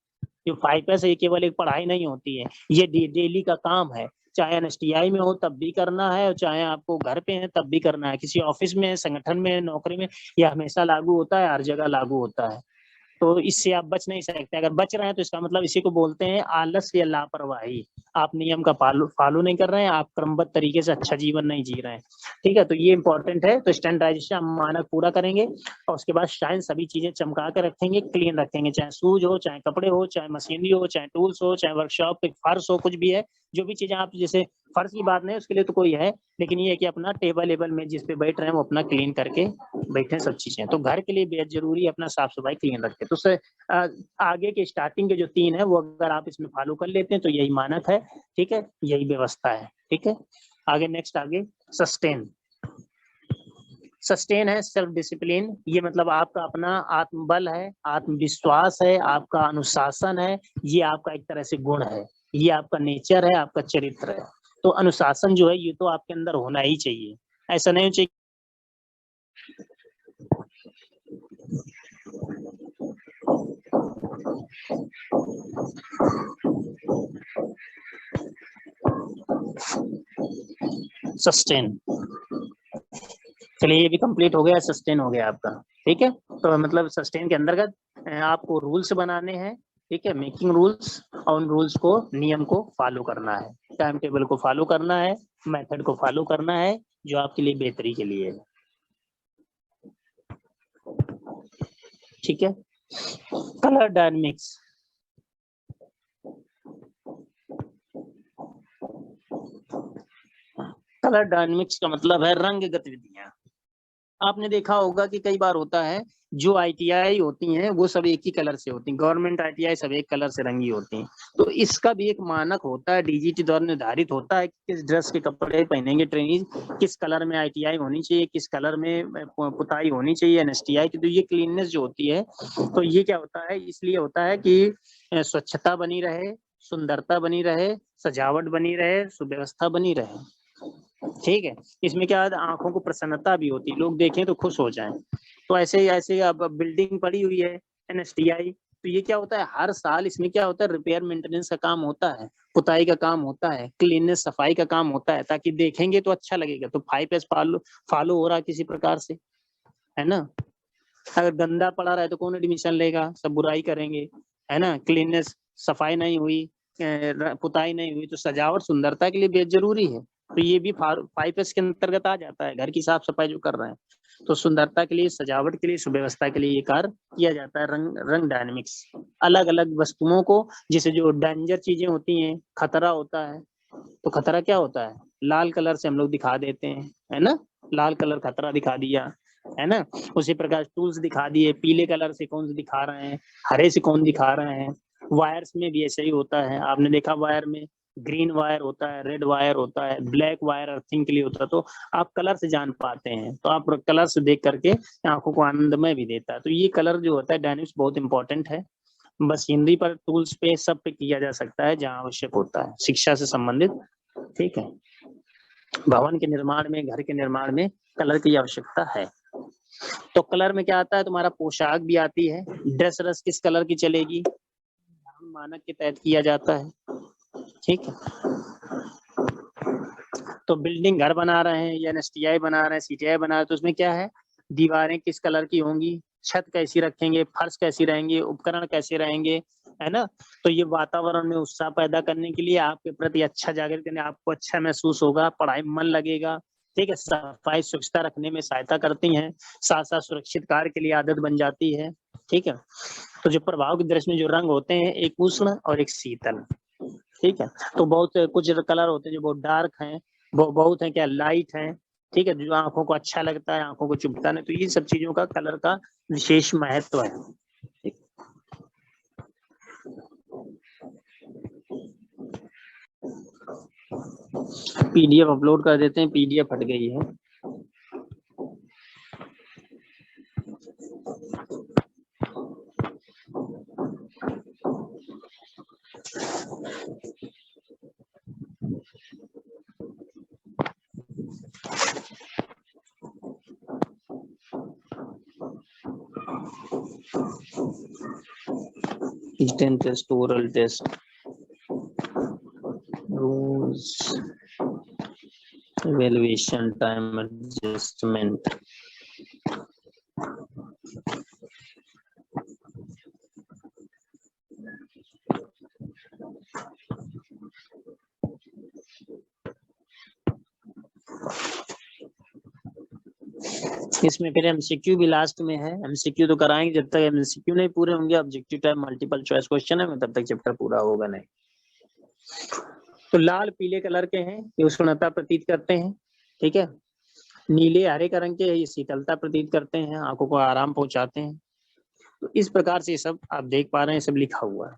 जो 5S है ये केवल एक पढ़ाई नहीं होती है, ये डेली का काम है, चाहे एनएसटीआई में हो तब भी करना है, और चाहे आपको घर पे है तब भी करना है, किसी ऑफिस में, संगठन में, नौकरी में, यह हमेशा लागू होता है, हर जगह लागू होता है। तो इससे आप बच नहीं सकते, अगर बच रहे हैं तो इसका मतलब इसी को बोलते हैं आलस या लापरवाही। आप नियम का फॉलो नहीं कर रहे हैं, आप क्रमबद्ध तरीके से अच्छा जीवन नहीं जी रहे हैं। ठीक है, तो ये इंपॉर्टेंट है। तो स्टैंडर्डाइजेशन हम मानक पूरा करेंगे, और उसके बाद शाइन सभी चीजें चमका के रखेंगे, क्लीन रखेंगे, चाहे शूज हो, चाहे कपड़े हो, चाहे मशीनरी हो, चाहे टूल्स हो, चाहे वर्कशॉप फर्श हो, कुछ भी है, जो भी चीजें आप, जैसे फर्श की बात नहीं उसके लिए तो कोई है, लेकिन ये है कि अपना टेबल में जिस पे बैठ रहे हैं वो अपना क्लीन करके बैठे, सब चीजें। तो घर के लिए बेहद जरूरी है अपना साफ सफाई क्लीन रखें। तो उससे आगे के स्टार्टिंग के जो 3 है वो अगर आप इसमें फॉलो कर लेते हैं तो यही मानक है। ठीक है, यही व्यवस्था है। ठीक है, आगे नेक्स्ट, आगे सस्टेन। सस्टेन है सेल्फ डिसिप्लिन, ये मतलब आपका अपना आत्मबल है, आत्मविश्वास है, आपका अनुशासन है, ये आपका एक तरह से गुण है, ये आपका नेचर है, आपका चरित्र है। तो अनुशासन जो है ये तो आपके अंदर होना ही चाहिए, ऐसा नहीं चाहिए सस्टेन। चलिए ये भी कंप्लीट हो गया, सस्टेन हो गया आपका। ठीक है, तो मतलब सस्टेन के अंतर्गत आपको रूल्स बनाने हैं, ठीक है, मेकिंग रूल्स, और उन रूल्स को, नियम को फॉलो करना है, टाइम टेबल को फॉलो करना है, मेथड को फॉलो करना है, जो आपके लिए बेहतरी के लिए है। ठीक है। कलर डायनेमिक्स, कलर डायनेमिक्स का मतलब है रंग गतिविधियां। आपने देखा होगा कि कई बार होता है जो आईटीआई होती हैं वो सब एक ही कलर से होती हैं, गवर्नमेंट आईटीआई सब एक कलर से रंगी होती हैं। तो इसका भी एक मानक होता है, डीजीटी द्वारा निर्धारित होता है कि किस ड्रेस के कपड़े पहनेंगे ट्रेनीज, किस कलर में आईटीआई होनी चाहिए, किस कलर में पुताई होनी चाहिए एनएसटीआई की। तो ये क्लीननेस जो होती है, तो ये क्या होता है, इसलिए होता है कि स्वच्छता बनी रहे, सुंदरता बनी रहे, सजावट बनी रहे, सुव्यवस्था बनी रहे। ठीक है। इसमें क्या है, आंखों को प्रसन्नता भी होती है, लोग देखें तो खुश हो जाएं। तो ऐसे ही ऐसे अब बिल्डिंग पड़ी हुई है एनएसटीआई, तो ये क्या होता है, हर साल इसमें क्या होता है, रिपेयर मेंटेनेंस का काम होता है, पुताई का काम होता है, क्लीननेस सफाई का काम होता है, ताकि देखेंगे तो अच्छा लगेगा। तो 5S फॉलो हो रहा है किसी प्रकार से, है ना। अगर गंदा पड़ा रहा है तो कौन एडमिशन लेगा, सब बुराई करेंगे, है ना। क्लीननेस, सफाई नहीं हुई, पुताई नहीं हुई, तो सजावट सुंदरता के लिए बेहद जरूरी है। तो ये भी 5S के अंतर्गत आ जाता है, घर की साफ सफाई जो कर रहे हैं। तो सुंदरता के लिए, सजावट के लिए, सुव्यवस्था के लिए ये कार्य किया जाता है। रंग डायनेमिक्स, अलग अलग वस्तुओं को, जैसे जो डेंजर चीजें होती हैं, खतरा होता है, तो खतरा क्या होता है, लाल कलर से हम लोग दिखा देते हैं, है ना। लाल कलर खतरा दिखा दिया, है ना। उसी प्रकार टूल्स दिखा दिए, पीले कलर से कौन से दिखा रहे हैं, हरे से कौन दिखा रहे हैं। वायर्स में भी ऐसे ही होता है, आपने देखा वायर में ग्रीन वायर होता है, रेड वायर होता है, ब्लैक वायर अर्थिंग के लिए होता है। तो आप कलर से जान पाते हैं, तो आप कलर से देख करके आंखों को आनंदमय भी देता है। तो ये कलर जो होता है डायनेमिक्स बहुत इंपॉर्टेंट है। बस हिंदी पर, टूल्स पे, सब पे किया जा सकता है जहाँ आवश्यक होता है, शिक्षा से संबंधित। ठीक है। भवन के निर्माण में, घर के निर्माण में कलर की आवश्यकता है। तो कलर में क्या आता है, तुम्हारा पोशाक भी आती है, ड्रेस रस किस कलर की चलेगी, मानक के तहत किया जाता है। ठीक है। तो बिल्डिंग घर बना रहे हैं या एनएसटीआई बना रहे हैं, सीटीआई बना रहे हैं, तो उसमें क्या है, दीवारें किस कलर की होंगी, छत कैसी रखेंगे, फर्श कैसी रहेंगे, उपकरण कैसे रहेंगे, है ना। तो ये वातावरण में उत्साह पैदा करने के लिए, आपके प्रति अच्छा जागृत करने, आपको अच्छा महसूस होगा, पढ़ाई में मन लगेगा। ठीक है। सफाई स्वच्छता रखने में सहायता करती हैं, साथ साथ सुरक्षित कार्य के लिए आदत बन जाती है। ठीक है। तो जो प्रभाव की दृष्टि में जो रंग होते हैं, एक उष्ण और एक शीतल। ठीक है। तो बहुत कुछ कलर होते हैं जो बहुत डार्क हैं, वो बहुत है क्या, लाइट है। ठीक है। जो आंखों को अच्छा लगता है, आंखों को चुभता नहीं। तो ये सब चीजों का कलर का विशेष महत्व है। पीडीएफ अपलोड कर देते हैं, पीडीएफ हट गई है। Written test, oral test, rules, evaluation, time adjustment. इसमें फिर एमसीक्यू भी लास्ट में है। एमसीक्यू तो कराएंगे, जब तक एमसीक्यू नहीं पूरे होंगे, objective type multiple choice question है, तब तक चैप्टर पूरा होगा नहीं। तो लाल पीले कलर के हैं, ये उष्णता प्रतीत करते हैं। ठीक है। नीले हरे का रंग के ये शीतलता प्रतीत करते हैं, आंखों को आराम पहुंचाते हैं। तो इस प्रकार से सब आप देख पा रहे हैं, सब लिखा हुआ है।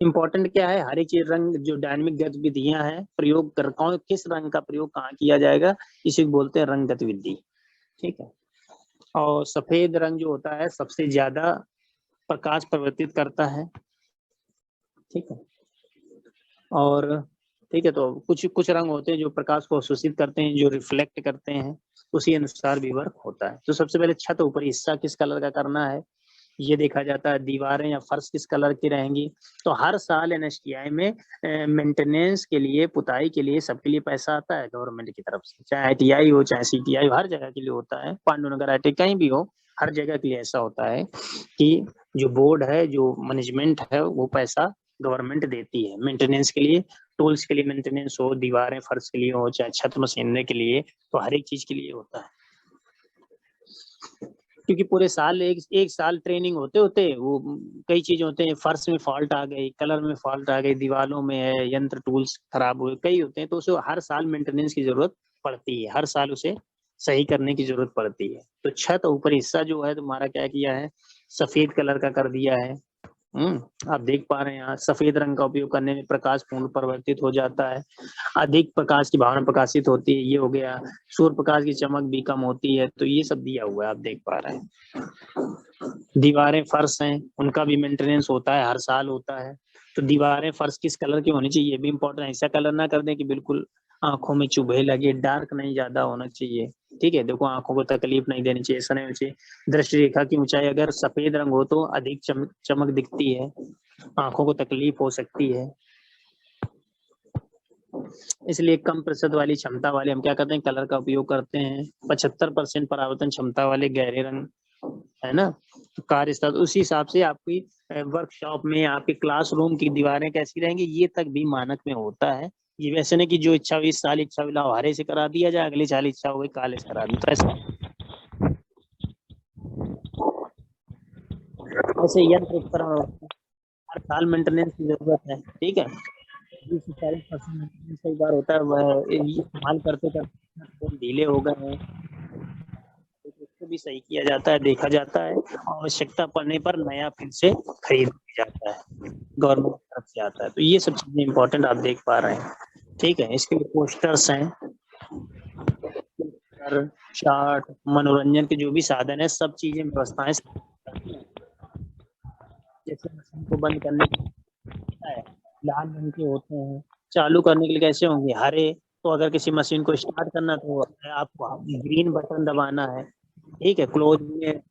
इंपॉर्टेंट क्या है, हर एक चीज रंग जो डायनेमिक गतिविधियां हैं, प्रयोग कर कौन किस रंग का प्रयोग कहाँ किया जाएगा, इसी को बोलते हैं रंग गतिविधि। ठीक है। और सफेद रंग जो होता है सबसे ज्यादा प्रकाश परिवर्तित करता है। ठीक है। और ठीक है, तो कुछ कुछ रंग होते हैं जो प्रकाश को अवशोषित करते हैं, जो रिफ्लेक्ट करते हैं, उसी अनुसार भी वर्क होता है। तो सबसे पहले छत ऊपर हिस्सा किस कलर का करना है, ये देखा जाता है। दीवारें या फर्श किस कलर की रहेंगी। तो हर साल एनएसटीआई में मेंटेनेंस के लिए, पुताई के लिए, सबके लिए पैसा आता है गवर्नमेंट की तरफ से, चाहे आईटीआई हो चाहे सीटीआई हो, हर जगह के लिए होता है, पांडुनगर आईटी कहीं भी हो, हर जगह के लिए ऐसा होता है कि जो बोर्ड है, जो मैनेजमेंट है, वो पैसा गवर्नमेंट देती है मेंटेनेंस के लिए, टूल्स के लिए मेंटेनेंस हो, दीवारें फर्श के लिए हो, चाहे छत मशीनरी के लिए, तो हर एक चीज के लिए होता है। क्योंकि पूरे साल एक साल ट्रेनिंग होते होते वो कई चीज होते हैं, फर्श में फॉल्ट आ गई, कलर में फॉल्ट आ गई, दीवारों में है, यंत्र टूल्स खराब हुए, कई होते हैं, तो उसे हर साल मेंटेनेंस की जरूरत पड़ती है, हर साल उसे सही करने की जरूरत पड़ती है। तो छत ऊपर हिस्सा जो है तुम्हारा क्या किया है, सफेद कलर का कर दिया है। आप देख पा रहे हैं यहाँ सफेद रंग का उपयोग करने में प्रकाश पूर्ण परिवर्तित हो जाता है, अधिक प्रकाश की भावना प्रकाशित होती है, ये हो गया। सूर्य प्रकाश की चमक भी कम होती है, तो ये सब दिया हुआ है, आप देख पा रहे हैं। दीवारें फर्श हैं, उनका भी मेंटेनेंस होता है, हर साल होता है। तो दीवारें फर्श किस कलर की होनी चाहिए, ये भी इम्पोर्टेंट है। ऐसा कलर ना कर दें कि बिल्कुल आंखों में चुभे लगे, डार्क नहीं ज्यादा होना चाहिए। ठीक है, देखो आंखों को तकलीफ नहीं देनी चाहिए, ऐसा नहीं होना चाहिए। दृष्टि रेखा की ऊंचाई अगर सफेद रंग हो तो अधिक चमक दिखती है, आंखों को तकलीफ हो सकती है। इसलिए कम प्रतिशत वाली क्षमता वाले हम क्या करते हैं, कलर का उपयोग करते हैं। 75% परावर्तन क्षमता वाले गहरे रंग, है ना। तो कार्यस्थल उसी हिसाब से आपकी वर्कशॉप में, आपके क्लासरूम की दीवारें कैसी रहेंगी, ये तक भी मानक में होता है। ये वैसे नहीं कि जो इच्छा हुई इस साल इच्छा हुई लाओ हरे से करा दिया जाए, अगली साल इच्छा हुई काले से करा दी, तो ऐसा ऐसे यंत्र उपकरण हर साल मेंटेनेंस की जरूरत है। ठीक है, 20 से 40% मेंटेनेंस कई बार होता है, वह इस्तेमाल करते करते ढीले हो गए हैं, तो उसको भी सही किया जाता है, देखा जाता है, आवश्यकता पड़ने पर नया फिर से खरीद जाता है, गवर्नमेंट की तरफ से आता है। तो ये सब चीजें इंपॉर्टेंट आप देख पा रहे हैं। ठीक है, इसके लिए पोस्टर्स हैं, चार्ट, मनोरंजन के जो भी साधन है, सब चीजें व्यवस्थाएं, जैसे मशीन को बंद करने के है लाल रंग के होते हैं, चालू करने के लिए कैसे होंगे, हरे। तो अगर किसी मशीन को स्टार्ट करना तो आपको ग्रीन बटन दबाना है। ठीक है, क्लोज में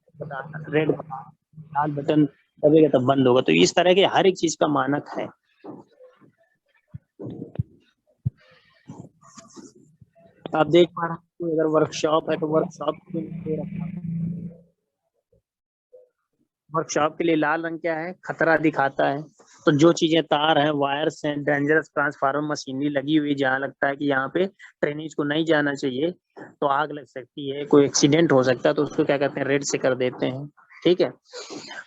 रेड, लाल बटन दबेगा तब बंद होगा। तो इस तरह के हर एक चीज का मानक है। आप देख पा रहे हैं, अगर वर्कशॉप है तो वर्कशॉप वर्कशॉप के लिए लाल रंग क्या है, खतरा दिखाता है। तो जो चीजें तार हैं, वायर्स हैं, डेंजरस ट्रांसफार्मर मशीनरी लगी हुई, जहाँ लगता है कि यहाँ पे ट्रेनिज को नहीं जाना चाहिए, तो आग लग सकती है, कोई एक्सीडेंट हो सकता है, तो उसको क्या कहते हैं, रेड से कर देते हैं। ठीक है,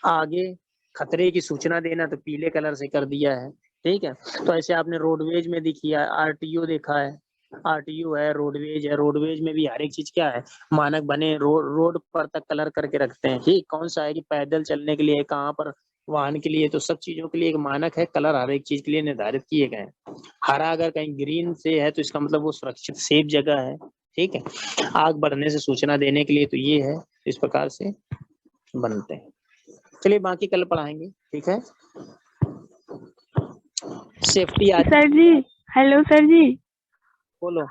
आगे खतरे की सूचना देना तो पीले कलर से कर दिया है। ठीक है, तो ऐसे आपने रोडवेज में देखिए, आरटीओ देखा है, आरटीओ है, रोडवेज है, रोडवेज में भी हर एक चीज क्या है, मानक बने, रोड पर तक कलर करके रखते हैं। ठीक, कौन सा है कि पैदल चलने के लिए, कहाँ पर वाहन के लिए, तो सब चीजों के लिए एक मानक है, कलर हर एक चीज के लिए निर्धारित किए गए हैं। हरा अगर कहीं ग्रीन से है तो इसका मतलब वो सुरक्षित सेफ जगह है। ठीक है, आग बढ़ने से सूचना देने के लिए तो ये है, इस प्रकार से बनते हैं। चलिए बाकी कल पढ़ाएंगे। ठीक है, सेफ्टी आज सर जी, हेलो सर जी। बोलो।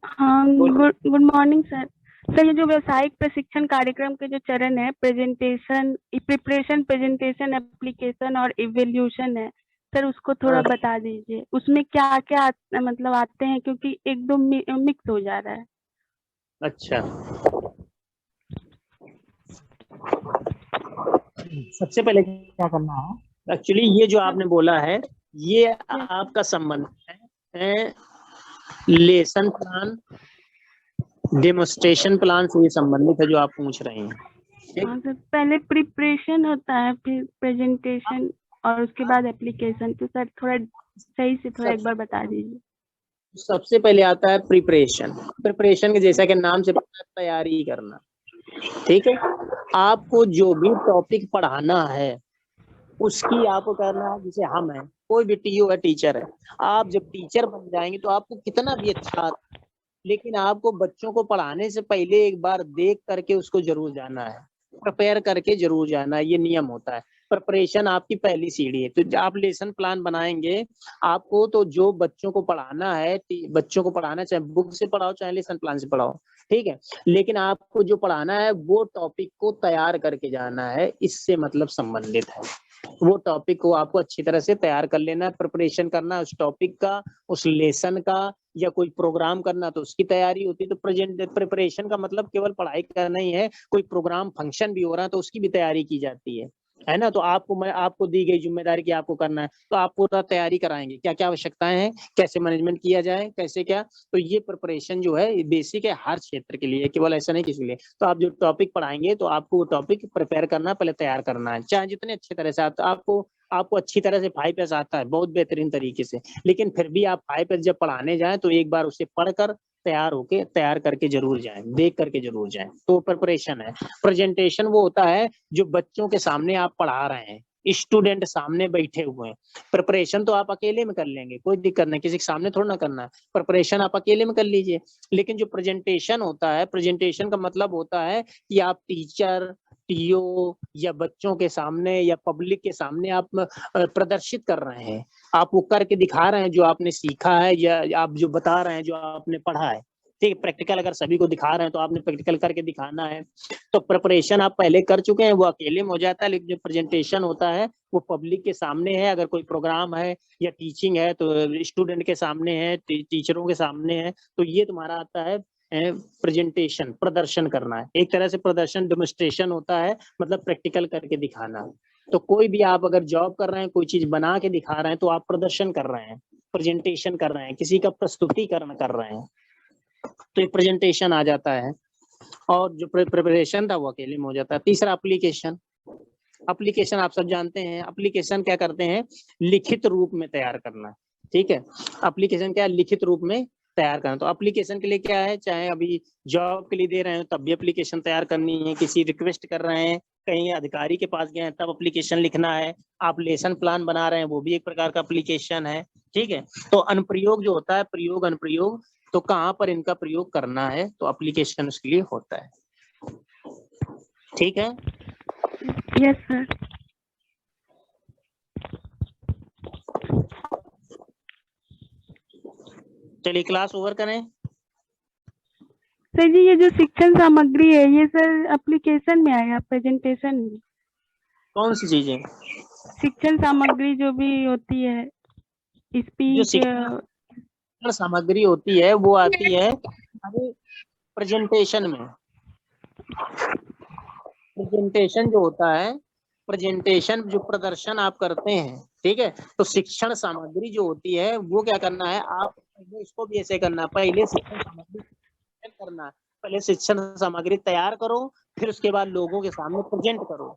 हाँ, गुड मॉर्निंग सर। सर, ये जो व्यावसायिक प्रशिक्षण कार्यक्रम के जो चरण है, प्रिपरेशन, प्रेजेंटेशन, एप्लीकेशन और इवेल्यूशन है, सर उसको थोड़ा बता दीजिए। उसमें क्या क्या मतलब आते हैं, क्योंकि एक दो मिक्स हो जा रहा है। अच्छा, सबसे पहले क्या करना है, एक्चुअली ये जो आपने बोला है, ये आपका संबंध है लेसन प्लान, डेमोन्स्ट्रेशन प्लान से ये संबंधित है जो आप पूछ रहे हैं। हाँ सर, पहले प्रिपरेशन होता है, फिर प्रेजेंटेशन और उसके बाद एप्लीकेशन। तो सर थोड़ा सही से थोड़ा एक बार बता दीजिए। सबसे पहले आता है प्रिपरेशन। प्रिपरेशन के जैसा कि नाम से पता है, तैयारी करना। ठीक है, आपको जो भी टॉपिक पढ़ाना है उसकी आपको करना है, जैसे हम हैं, कोई भी टीओ है, टीचर है, आप जब टीचर बन जाएंगे तो आपको कितना भी अच्छा, लेकिन आपको बच्चों को पढ़ाने से पहले एक बार देख करके उसको जरूर जाना है, प्रिपेयर करके जरूर जाना है, ये नियम होता है। प्रिपरेशन आपकी पहली सीढ़ी है। तो आप लेसन प्लान बनाएंगे आपको, तो जो बच्चों को पढ़ाना है, बच्चों को पढ़ाना चाहे बुक से पढ़ाओ चाहे लेसन प्लान से पढ़ाओ, ठीक है, लेकिन आपको जो पढ़ाना है वो टॉपिक को तैयार करके जाना है, इससे मतलब संबंधित है। वो टॉपिक को आपको अच्छी तरह से तैयार कर लेना है, प्रिपरेशन करना है उस टॉपिक का, उस लेसन का, या कोई प्रोग्राम करना तो उसकी तैयारी होती है। तो प्रिपरेशन का मतलब केवल पढ़ाई करना ही है, कोई प्रोग्राम फंक्शन भी हो रहा है तो उसकी भी तैयारी की जाती है ना। तो आपको दी गई जिम्मेदारी कि आपको करना है, तो आप पूरा तैयारी कराएंगे, क्या क्या आवश्यकताएं हैं, कैसे मैनेजमेंट किया जाए, कैसे क्या। तो ये प्रिपरेशन जो है बेसिक है हर क्षेत्र के लिए, केवल ऐसा नहीं किसी लिए। तो आप जो टॉपिक पढ़ाएंगे तो आपको वो टॉपिक प्रिपेयर करना है, पहले तैयार करना है, चाहे जितने अच्छे तरह से आपको अच्छी तरह से 5S आता है, बहुत बेहतरीन तरीके से, लेकिन फिर भी आप 5S जब पढ़ाने जाएं तो एक बार उसे पढ़कर तैयार करके जरूर जाएं, देख करके जरूर जाएं। तो प्रिपरेशन है। प्रेजेंटेशन वो होता है जो बच्चों के सामने आप पढ़ा रहे हैं, स्टूडेंट सामने बैठे हुए हैं। प्रिपरेशन तो आप अकेले में कर लेंगे, कोई दिक्कत नहीं, किसी के सामने थोड़ा ना करना है, प्रिपरेशन आप अकेले में कर लीजिए। लेकिन जो प्रेजेंटेशन होता है, प्रेजेंटेशन का मतलब होता है कि आप टीचर, टीओ या बच्चों के सामने या पब्लिक के सामने आप प्रदर्शित कर रहे हैं, आप वो करके दिखा रहे हैं जो आपने सीखा है या आप जो बता रहे हैं जो आपने पढ़ा है। ठीक है, प्रैक्टिकल अगर सभी को दिखा रहे हैं तो आपने प्रैक्टिकल करके दिखाना है। तो प्रिपरेशन आप पहले कर चुके हैं, वो अकेले में हो जाता है, लेकिन जो प्रेजेंटेशन होता है वो पब्लिक के सामने है। अगर कोई प्रोग्राम है या टीचिंग है तो स्टूडेंट के सामने है, टीचरों के सामने है। तो ये तुम्हारा आता है प्रेजेंटेशन, प्रदर्शन करना है एक तरह से। प्रदर्शन डेमोन्स्ट्रेशन होता है, मतलब प्रैक्टिकल करके दिखाना। तो कोई भी आप अगर जॉब कर रहे हैं, कोई चीज बना के दिखा रहे हैं तो आप प्रदर्शन कर रहे हैं, प्रेजेंटेशन कर रहे हैं, किसी का प्रस्तुतिकरण कर रहे हैं, तो एक प्रेजेंटेशन आ जाता है। और जो प्रिपरेशन था वो अकेले में हो जाता है। तीसरा एप्लीकेशन। एप्लीकेशन आप सब जानते हैं, एप्लीकेशन क्या करते हैं, लिखित रूप में तैयार करना। ठीक है, एप्लीकेशन क्या है, लिखित रूप में तैयार करना। तो एप्लीकेशन के लिए क्या है, चाहे अभी जॉब के लिए दे रहे हैं तब भी एप्लीकेशन तैयार करनी है, किसी रिक्वेस्ट कर रहे हैं, कहीं अधिकारी के पास गए हैं तब एप्लीकेशन लिखना है, आप लेसन प्लान बना रहे हैं वो भी एक प्रकार का एप्लीकेशन है। ठीक है, तो अनुप्रयोग जो होता है, प्रयोग अनुप्रयोग, तो कहाँ पर इनका प्रयोग करना है तो एप्लीकेशन उसके लिए होता है। ठीक है, यस सर। चलिए क्लास ओवर करें। सर जी ये जो शिक्षण सामग्री है ये सर एप्लीकेशन में आएगा, प्रेजेंटेशन में? कौन सी चीजें? शिक्षण सामग्री जो भी होती है, जो स्पीच। शिक्षण सामग्री होती है वो आती है हमारे प्रेजेंटेशन में। प्रेजेंटेशन जो होता है, प्रेजेंटेशन जो प्रदर्शन आप करते हैं, ठीक है, तो शिक्षण सामग्री जो होती है वो क्या करना है, आप इसको भी ऐसे करना, पहले शिक्षण सामग्री करना, पहले शिक्षण सामग्री तैयार करो, फिर उसके बाद लोगों के सामने प्रेजेंट करो।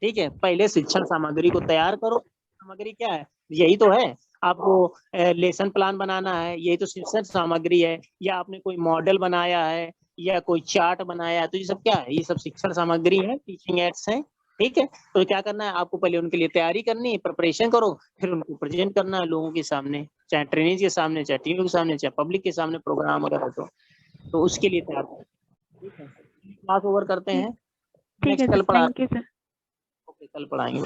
ठीक है, पहले शिक्षण सामग्री को तैयार करो। सामग्री क्या है, यही तो है, आपको लेसन प्लान बनाना है, यही तो शिक्षण सामग्री है, या आपने कोई मॉडल बनाया है या कोई चार्ट बनाया है, तो ये सब क्या है, ये सब शिक्षण सामग्री है, टीचिंग एड्स हैं। ठीक है, तो क्या करना है, आपको पहले उनके लिए तैयारी करनी है, प्रिपरेशन करो, फिर उनको प्रेजेंट करना है लोगों के सामने, चाहे ट्रेनिंग के सामने, चाहे टीम के सामने, चाहे पब्लिक के सामने, प्रोग्राम वगैरह। तो उसके लिए तैयार। ठीक है, क्लास ओवर करते हैं, ठीक है नेक्स्ट सर, कल पढ़ा। Thank you sir. ओके, कल पढ़ाएंगे।